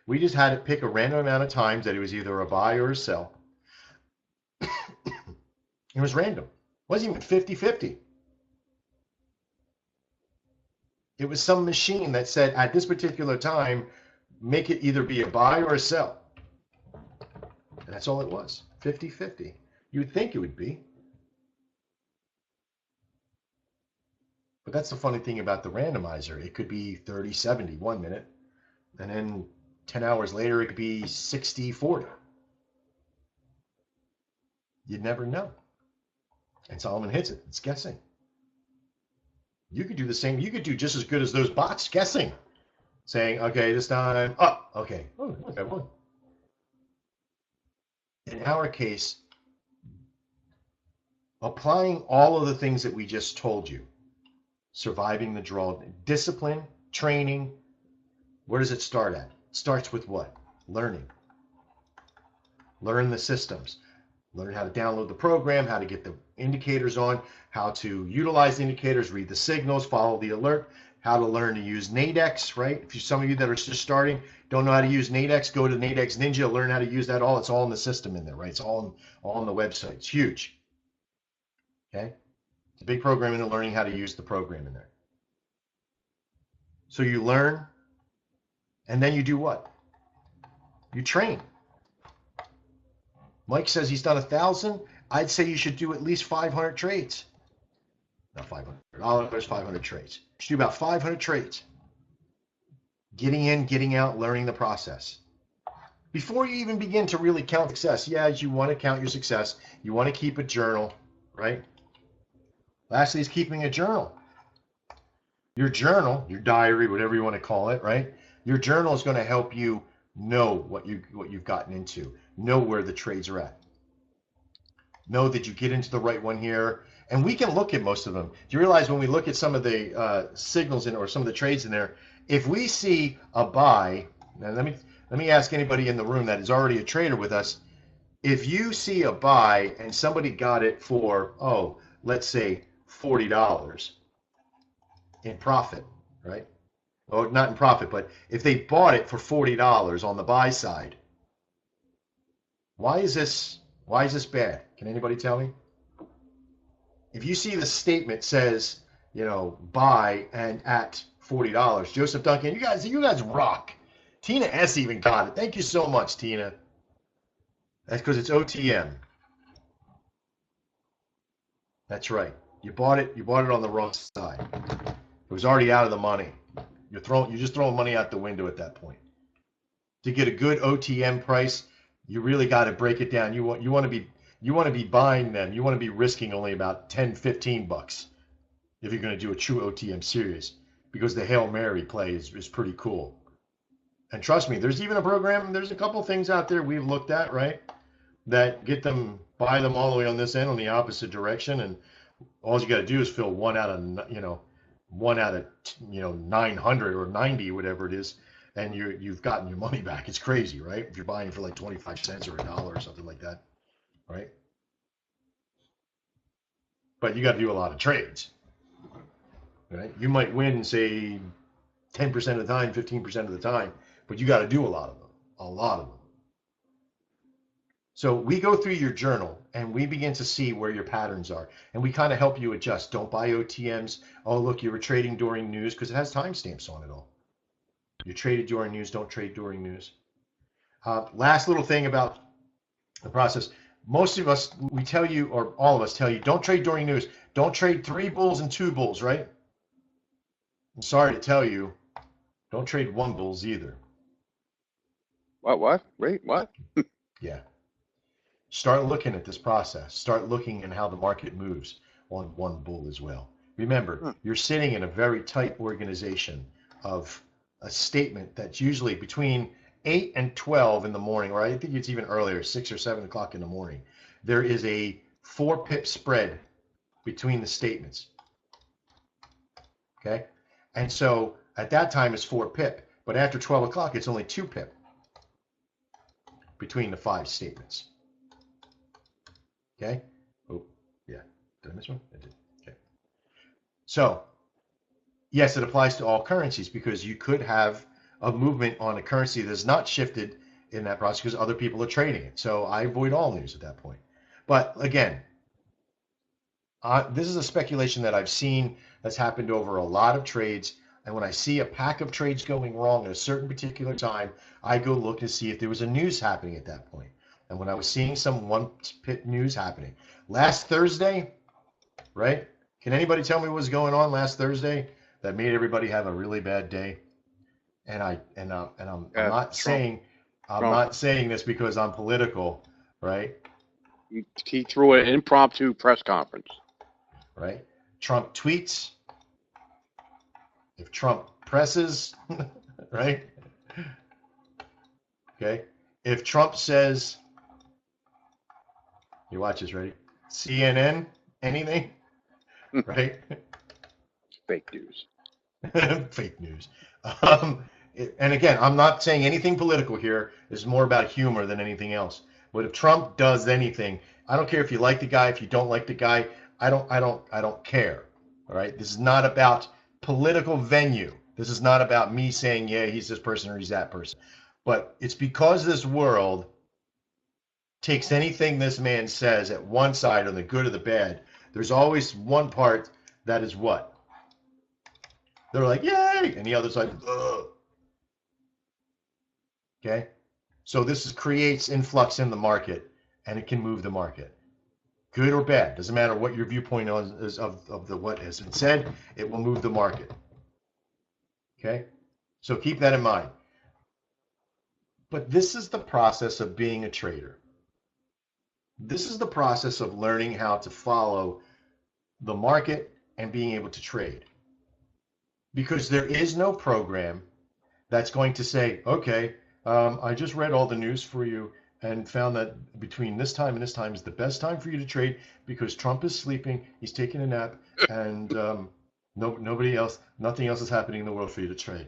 We just had it pick a random amount of times that it was either a buy or a sell. It was random. It wasn't even 50-50. It was some machine that said at this particular time, make it either be a buy or a sell. And that's all it was, 50-50. You would think it would be. But that's the funny thing about the randomizer. It could be 30-70 1 minute, and then 10 hours later, it could be 60-40. You'd never know. And Solomon hits it. It's guessing. You could do the same. You could do just as good as those bots guessing, saying, okay, this time, oh, okay. Oh, okay, well. In our case, applying all of the things that we just told you, surviving the draw, discipline, training, where does it start at? It starts with what? Learning. Learn the systems. Learn how to download the program, how to get the indicators on, how to utilize the indicators, read the signals, follow the alert, how to learn to use Nadex, right? If you, some of you that are just starting don't know how to use Nadex, go to Nadex Ninja, learn how to use that all. It's all in the system in there, right? It's all on the website. It's huge. Okay? It's a big program into learning how to use the program in there. So you learn, and then you do what? You train. Mike says he's done 1,000. I'd say you should do at least 500 trades. Not $500, 500 trades. You should do about 500 trades. Getting in, getting out, learning the process. Before you even begin to really count success, yeah, you want to count your success. You want to keep a journal, right? Lastly is keeping a journal. Your journal, your diary, whatever you want to call it, right? Your journal is going to help you know what you've gotten into, know where the trades are at. Know that you get into the right one here, and we can look at most of them. Do you realize when we look at some of the signals in, or some of the trades in there, if we see a buy, now let me ask anybody in the room that is already a trader with us, if you see a buy and somebody got it for, oh, let's say $40 in profit, right? Oh, not in profit, but if they bought it for $40 on the buy side, why is this bad? Can anybody tell me? If you see the statement says, you know, buy and at $40, Joseph Duncan, you guys rock. Tina S even got it. Thank you so much, Tina. That's because it's OTM. That's right. You bought it on the wrong side. It was already out of the money. You're just throwing money out the window at that point. To get a good OTM price, you really got to break it down. You want to be buying them. You want to be risking only about 10, 15 bucks if you're going to do a true OTM series, because the Hail Mary play is pretty cool. And trust me, there's even a program, there's a couple things out there we've looked at, right, that buy them all the way on this end on the opposite direction, and all you got to do is fill one out of 900 or 90, whatever it is, and you've gotten your money back. It's crazy, right? If you're buying for like 25 cents or $1 or something like that, right? But you got to do a lot of trades, right? You might win, say, 10% of the time, 15% of the time, but you got to do a lot of them. So we go through your journal and we begin to see where your patterns are, and we kind of help you adjust. Don't buy OTMs. Oh, look, you were trading during news, because it has timestamps on it all. You traded during news. Don't trade during news. Last little thing about the process. Most of us, we tell you, or all of us tell you, don't trade during news. Don't trade 3 bulls and 2 bulls, right? I'm sorry to tell you, don't trade 1 bulls either. What? Wait, what? Yeah. Start looking at this process. Start looking at how the market moves on 1 bull as well. Remember, you're sitting in a very tight organization of a statement that's usually between 8 and 12 in the morning, or I think it's even earlier, 6 or 7 o'clock in the morning. There is a 4 pip spread between the statements. Okay? And so at that time it's 4 pip, but after 12 o'clock it's only 2 pip between the 5 statements. Okay? Oh, yeah. Did I miss one? I did. Okay. So, yes, it applies to all currencies, because you could have a movement on a currency that's not shifted in that process because other people are trading it. So I avoid all news at that point. But again, this is a speculation that I've seen that's happened over a lot of trades. And when I see a pack of trades going wrong at a certain particular time, I go look to see if there was a news happening at that point. And when I was seeing some 1 pip news happening last Thursday, right? Can anybody tell me what was going on last Thursday that made everybody have a really bad day? And I'm not saying this because I'm political, right? He threw an impromptu press conference. Right? Trump tweets, If Trump presses, right? Okay. If Trump says, you watch this, ready? CNN, anything, right? Fake news. Fake news. And again, I'm not saying anything political here. It's more about humor than anything else. But if Trump does anything, I don't care if you like the guy, if you don't like the guy. I don't care. All right. This is not about political venue. This is not about me saying, yeah, he's this person or he's that person. But it's because this world takes anything this man says at one side, on the good or the bad. There's always one part that is what? They're like, yay, and the other side, ugh. Okay? So this creates influx in the market, and it can move the market. Good or bad, doesn't matter what your viewpoint is of what has been said, it will move the market. Okay? So keep that in mind. But this is the process of being a trader. This is the process of learning how to follow the market and being able to trade. Because there is no program that's going to say, okay, I just read all the news for you and found that between this time and this time is the best time for you to trade because Trump is sleeping, he's taking a nap, and nothing else is happening in the world for you to trade.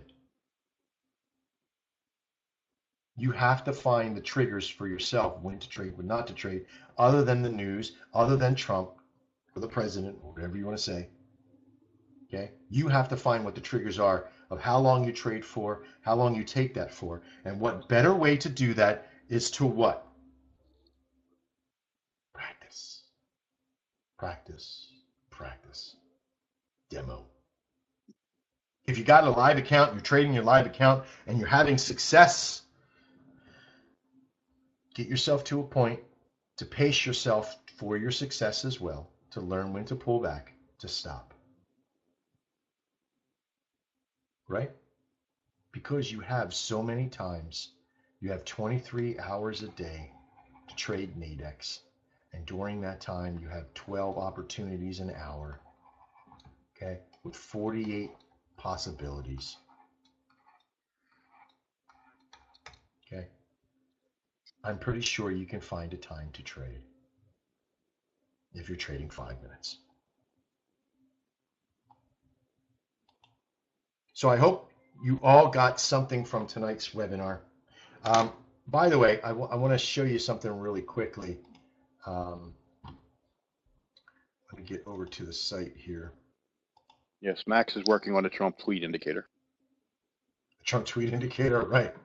You have to find the triggers for yourself, when to trade, when not to trade, other than the news, other than Trump or the president, or whatever you want to say. Okay? You have to find what the triggers are of how long you trade for, how long you take that for, and what better way to do that is to what? Practice. Practice. Practice. Demo. If you got a live account, you're trading your live account, and you're having success, get yourself to a point to pace yourself for your success as well, to learn when to pull back, to stop. Right? Because you have so many times, you have 23 hours a day to trade Nadex. And during that time, you have 12 opportunities an hour, okay, with 48 possibilities. Okay. I'm pretty sure you can find a time to trade if you're trading 5 minutes. So I hope you all got something from tonight's webinar. By the way, I want to show you something really quickly. Let me get over to the site here. Yes, Max is working on a Trump tweet indicator. Trump tweet indicator, right?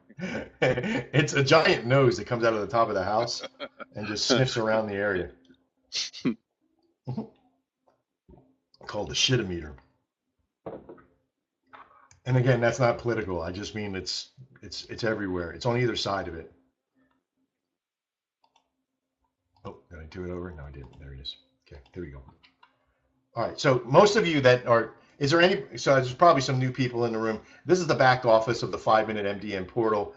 It's a giant nose that comes out of the top of the house and just sniffs around the area. Called the shitometer. And again, that's not political. I just mean it's everywhere. It's on either side of it. Oh, did I do it over? No, I didn't. There it is. Okay, there we go. All right. So most of you that are, so there's probably some new people in the room. This is the back office of the 5-Minute MDM portal.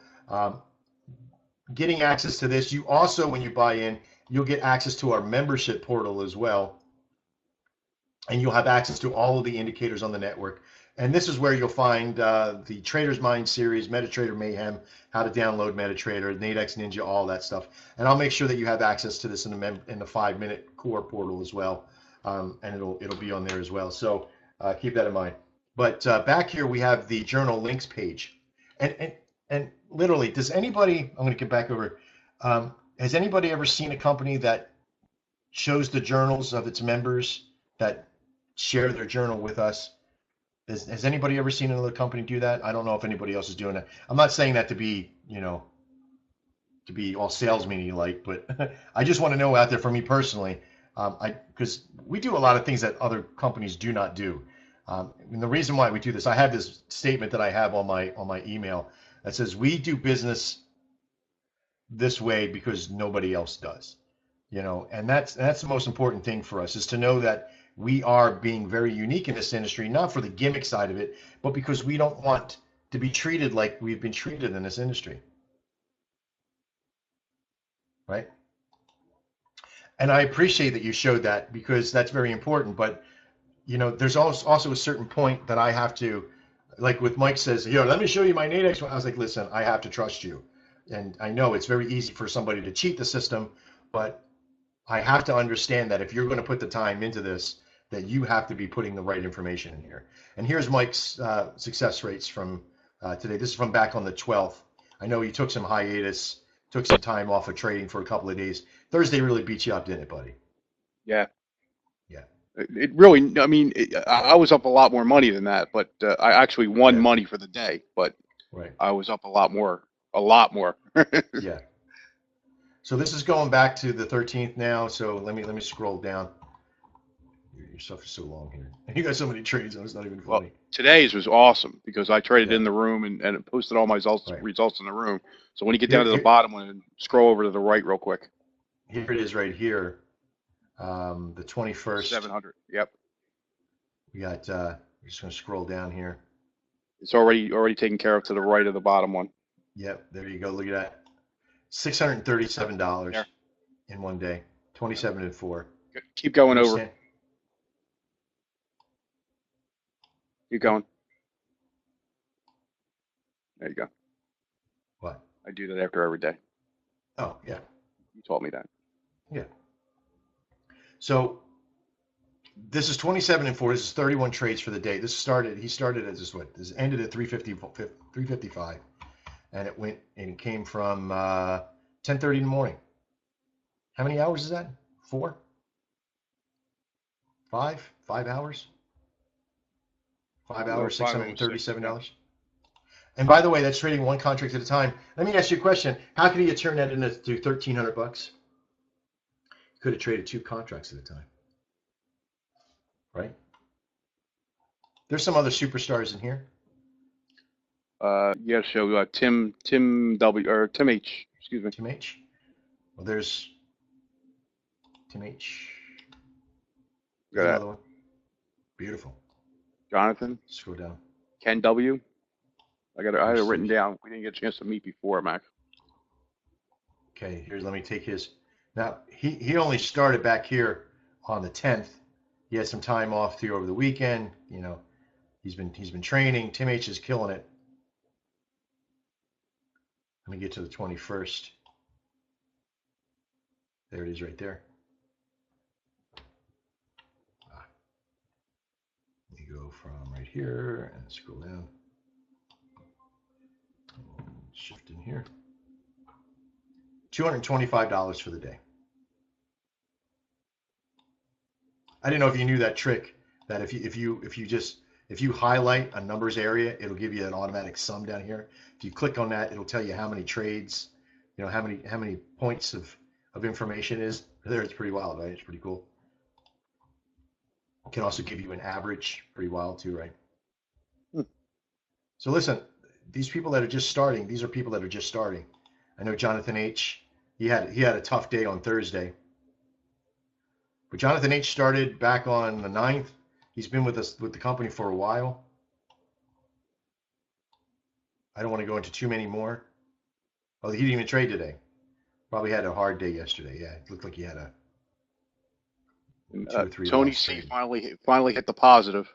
Getting access to this, you also, when you buy in, you'll get access to our membership portal as well. And you'll have access to all of the indicators on the network. And this is where you'll find the Trader's Mind series, MetaTrader Mayhem, how to download MetaTrader, Nadex Ninja, all that stuff. And I'll make sure that you have access to this in the 5-Minute Core portal as well. And it'll be on there as well. So keep that in mind. But back here we have the journal links page. And literally, does anybody, I'm going to get back over, has anybody ever seen a company that shows the journals of its members that share their journal with us? Has anybody ever seen another company do that? I don't know if anybody else is doing that. I'm not saying that to be, to be all salesman-y like, but I just want to know out there for me personally, because we do a lot of things that other companies do not do. And the reason why we do this, I have this statement that I have on my email that says we do business this way because nobody else does, and that's the most important thing for us, is to know that we are being very unique in this industry, not for the gimmick side of it, but because we don't want to be treated like we've been treated in this industry. Right? And I appreciate that you showed that, because that's very important. But, there's also a certain point that I have to like with Mike says, here, let me show you my Nadex one. I was like, listen, I have to trust you. And I know it's very easy for somebody to cheat the system, but I have to understand that if you're going to put the time into this, that you have to be putting the right information in here. And here's Mike's success rates from today. This is from back on the 12th. I know he took some hiatus, took some time off of trading for a couple of days. Thursday really beat you up, didn't it, buddy? Yeah. Yeah. It really, I mean, I was up a lot more money than that, but I actually won Yeah. money for the day, but Right. I was up a lot more, a lot more. Yeah. So this is going back to the 13th now. So let me scroll down. Your stuff is so long here. You got so many trades, and it's not even funny. Well, today's was awesome because I traded Yeah. in the room and it posted all my results, Right. results in the room. So when you get down to the Here- bottom one, scroll over to the right real quick. Here it is right here. The 21st. 700. Yep. We got, we're just going to scroll down here. It's already taken care of to the right of the bottom one. Yep, there you go. Look at that. $637 There. in one day. 27 and 4. Keep going over. Understand? Keep going. There you go. What? I do that after every day. Oh, yeah. You taught me that. Yeah. So this is 27 and 4. This is 31 trades for the day. He started as this ended at 355. And it came from 10:30 in the morning. How many hours is that? 4? 5? 5 hours? 5 hours, $637. And by the way, that's trading one contract at a time. Let me ask you a question. How could he have turned that into $1,300? He could have traded 2 contracts at a time. Right? There's some other superstars in here. Yeah, so Tim W or Tim H. Excuse me. Tim H. Well, there's Tim H. Got There's that. another one. Beautiful. Jonathan. Scroll down. Ken W. I had it Let's written see. down. We didn't get a chance to meet before, Mac. Okay, let me take his. Now, he only started back here on the 10th. He had some time off through over the weekend. You know, he's been training. Tim H is killing it. Let me get to the 21st. There it is right there. Let me go from right here and scroll down. Shift in here. $225 for the day. I didn't know if you knew that trick, that if you highlight a numbers area, it'll give you an automatic sum down here. If you click on that, it'll tell you how many trades, you know, how many points of information is there. It's pretty wild, right? It's pretty cool. It can also give you an average. Pretty wild too, right? So listen, these people that are just starting, these are people that are just starting. I know Jonathan H. He had a tough day on Thursday. But Jonathan H. started back on the 9th. He's been with the company for a while. I don't want to go into too many more. Oh, he didn't even trade today. Probably had a hard day yesterday. Yeah, it looked like he had a 2 or 3. Tony C. finally hit the positive.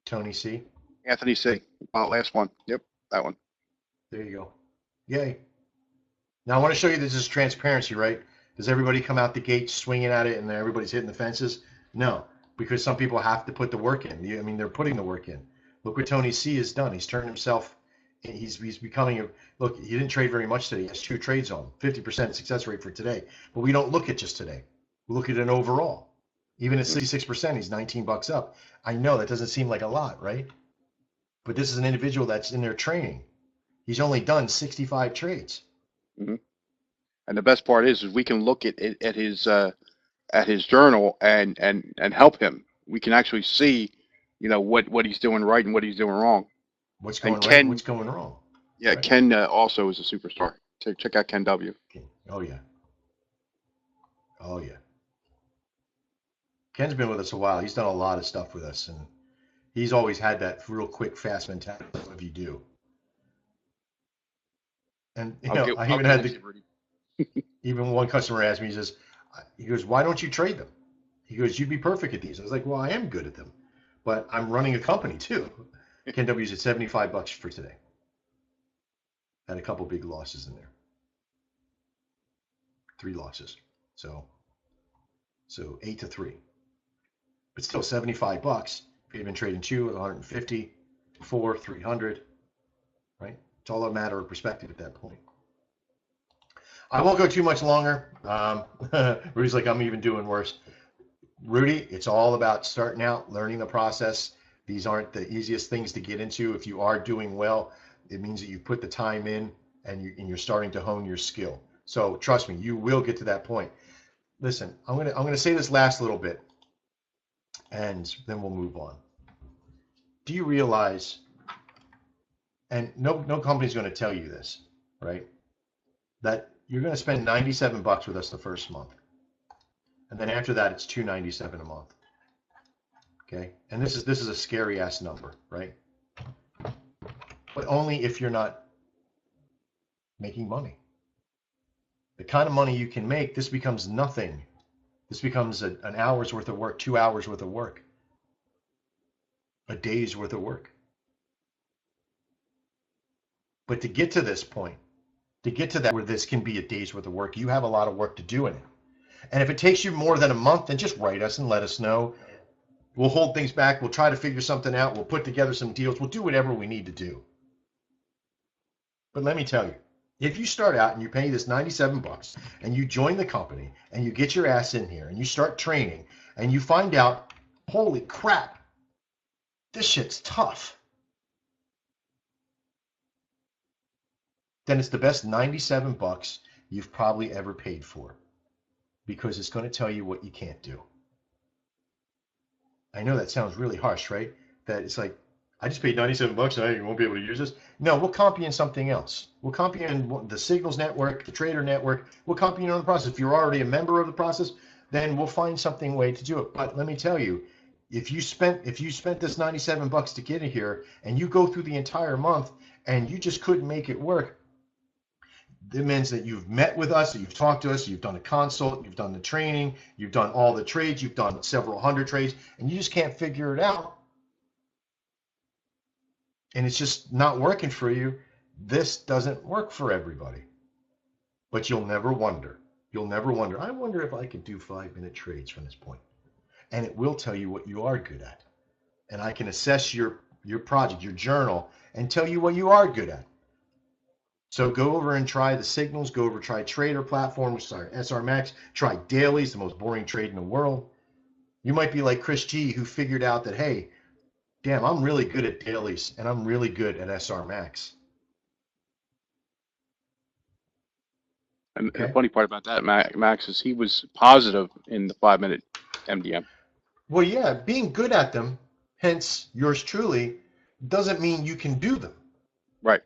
Tony C. Anthony C. Last one. Yep, that one. There you go. Yay. Now I want to show you this is transparency, right? Does everybody come out the gate swinging at it and everybody's hitting the fences? No, because some people have to put the work in. I mean, they're putting the work in. Look what Tony C has done. He's turned himself. He's becoming a look. He didn't trade very much today. He has 2 trades on, 50% success rate for today. But we don't look at just today. We look at an overall. Even at 66%, he's $19 up. I know that doesn't seem like a lot, right? But this is an individual that's in their training. He's only done 65 trades. Mm-hmm. And the best part is we can look at his journal and help him. We can actually see, you know, what he's doing right and what he's doing wrong. What's going right and what's going wrong. Yeah, right. Ken also is a superstar. Check out Ken W. Oh, yeah. Oh, yeah. Ken's been with us a while. He's done a lot of stuff with us, and he's always had that real quick, fast mentality of you do. And, you know, I even had even one customer asked me, he goes, why don't you trade them? He goes, you'd be perfect at these. I was like, well, I am good at them, but I'm running a company too. KNW's at 75 bucks for today. Had a couple big losses in there. 3 losses. So 8-3. But still 75 bucks. If you've been trading 2 at 150, 4, 300, right? It's all a matter of perspective at that point. I won't go too much longer. Rudy's like, I'm even doing worse. Rudy, it's all about starting out, learning the process. These aren't the easiest things to get into. If you are doing well, it means that you put the time in and you're starting to hone your skill. So trust me, you will get to that point. Listen, I'm gonna say this last little bit, and then we'll move on. Do you realize, and no company's going to tell you this, right, that you're going to spend 97 bucks with us the first month, and then after that it's $297 a month. Okay, and this is a scary ass number, right? But only if you're not making money. The kind of money you can make, this becomes nothing. This becomes an hour's worth of work, 2 hours worth of work, a day's worth of work. But to get to this point, to get to that where this can be a day's worth of work, you have a lot of work to do in it. And if it takes you more than a month, then just write us and let us know. We'll hold things back. We'll try to figure something out. We'll put together some deals. We'll do whatever we need to do. But let me tell you, if you start out and you pay this 97 bucks and you join the company and you get your ass in here and you start training and you find out, holy crap, this shit's tough, then it's the best 97 bucks you've probably ever paid for, because it's going to tell you what you can't do. I know that sounds really harsh, right? That it's like, I just paid 97 bucks and I won't be able to use this. No, we'll comp you in something else. We'll comp you in the Signals Network, the Trader Network. We'll comp you in the process. If you're already a member of the process, then we'll find something way to do it. But let me tell you, if you spent this 97 bucks to get in here and you go through the entire month and you just couldn't make it work, it means that you've met with us, you've talked to us, you've done a consult, you've done the training, you've done all the trades, you've done several hundred trades, and you just can't figure it out. And it's just not working for you. This doesn't work for everybody. But you'll never wonder. You'll never wonder, I wonder if I could do 5-minute trades from this point. And it will tell you what you are good at. And I can assess your project, your journal, and tell you what you are good at. So go over and try the Signals, go over, try Trader Platform, which is our SR Max, try dailies, the most boring trade in the world. You might be like Chris G, who figured out that, hey, damn, I'm really good at dailies and I'm really good at SR Max. And the funny part about that, Max, is he was positive in the 5-minute MDM. Well, yeah, being good at them, hence yours truly, doesn't mean you can do them. Right.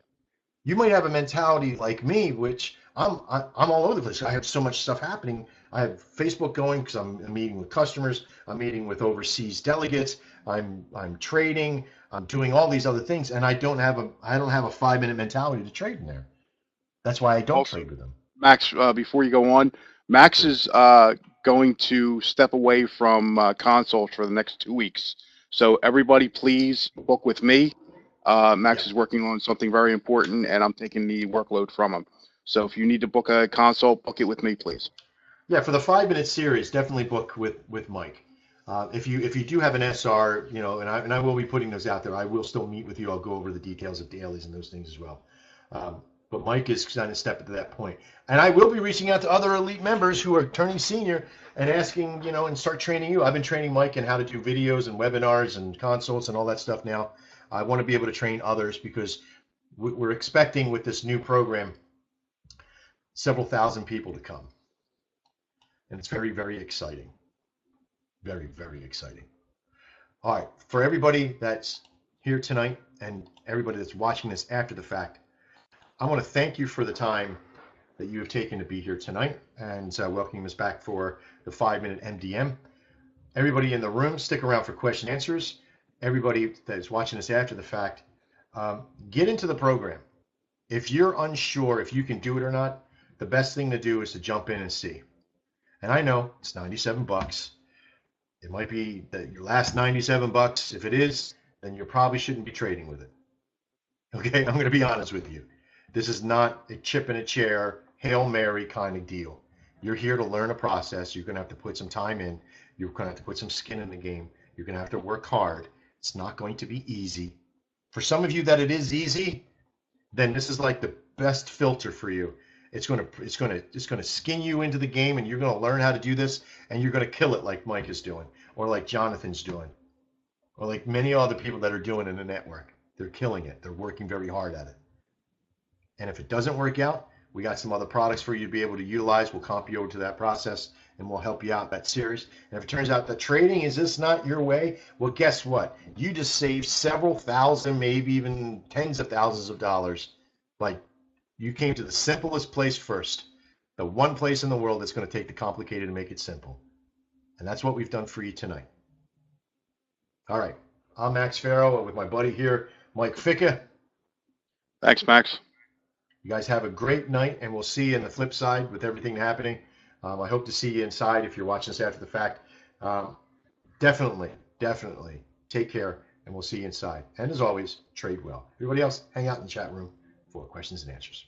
You might have a mentality like me, which I'm all over the place. I have so much stuff happening. I have Facebook going because I'm meeting with customers. I'm meeting with overseas delegates. I'm trading. I'm doing all these other things, and I don't have a 5-minute mentality to trade in there. That's why I don't trade with them. Max, before you go on, Max is going to step away from consults for the next 2 weeks. So everybody, please book with me. Max is working on something very important, and I'm taking the workload from him. So if you need to book a consult, book it with me, please. Yeah, for the 5-minute series, definitely book with Mike. If you do have an SR, and I will be putting those out there. I will still meet with you. I'll go over the details of dailies and those things as well. But Mike is trying to step to that point. And I will be reaching out to other elite members who are turning senior and asking, and start training you. I've been training Mike in how to do videos and webinars and consults and all that stuff now. I want to be able to train others because we're expecting with this new program several thousand people to come. And it's very, very exciting. Very, very exciting. All right. For everybody that's here tonight and everybody that's watching this after the fact, I want to thank you for the time that you have taken to be here tonight and welcoming us back for the 5-minute MDM. Everybody in the room, stick around for question answers. Everybody that is watching this after the fact, get into the program. If you're unsure if you can do it or not, the best thing to do is to jump in and see. And I know it's 97 bucks. It might be that your last 97 bucks. If it is, then you probably shouldn't be trading with it. Okay, I'm going to be honest with you. This is not a chip in a chair, Hail Mary kind of deal. You're here to learn a process. You're going to have to put some time in. You're going to have to put some skin in the game. You're going to have to work hard. It's not going to be easy. For some of you that it is easy, then this is like the best filter for you. It's going to skin you into the game, and you're going to learn how to do this, and you're going to kill it like Mike is doing, or like Jonathan's doing, or like many other people that are doing in the network. They're killing it. They're working very hard at it. And if it doesn't work out, we got some other products for you to be able to utilize. We'll comp you over to that process, and we'll help you out that series. And if it turns out that trading is just not your way, well, guess what? You just saved several thousand, maybe even tens of thousands of dollars. Like, you came to the simplest place first, the one place in the world that's going to take the complicated and make it simple. And that's what we've done for you tonight. All right. I'm Max Farrow with my buddy here, Mike Ficca. Thanks, Max. You guys have a great night, and we'll see you on the flip side with everything happening. I hope to see you inside if you're watching this after the fact. Definitely take care, and we'll see you inside. And as always, trade well. Everybody else, hang out in the chat room for questions and answers.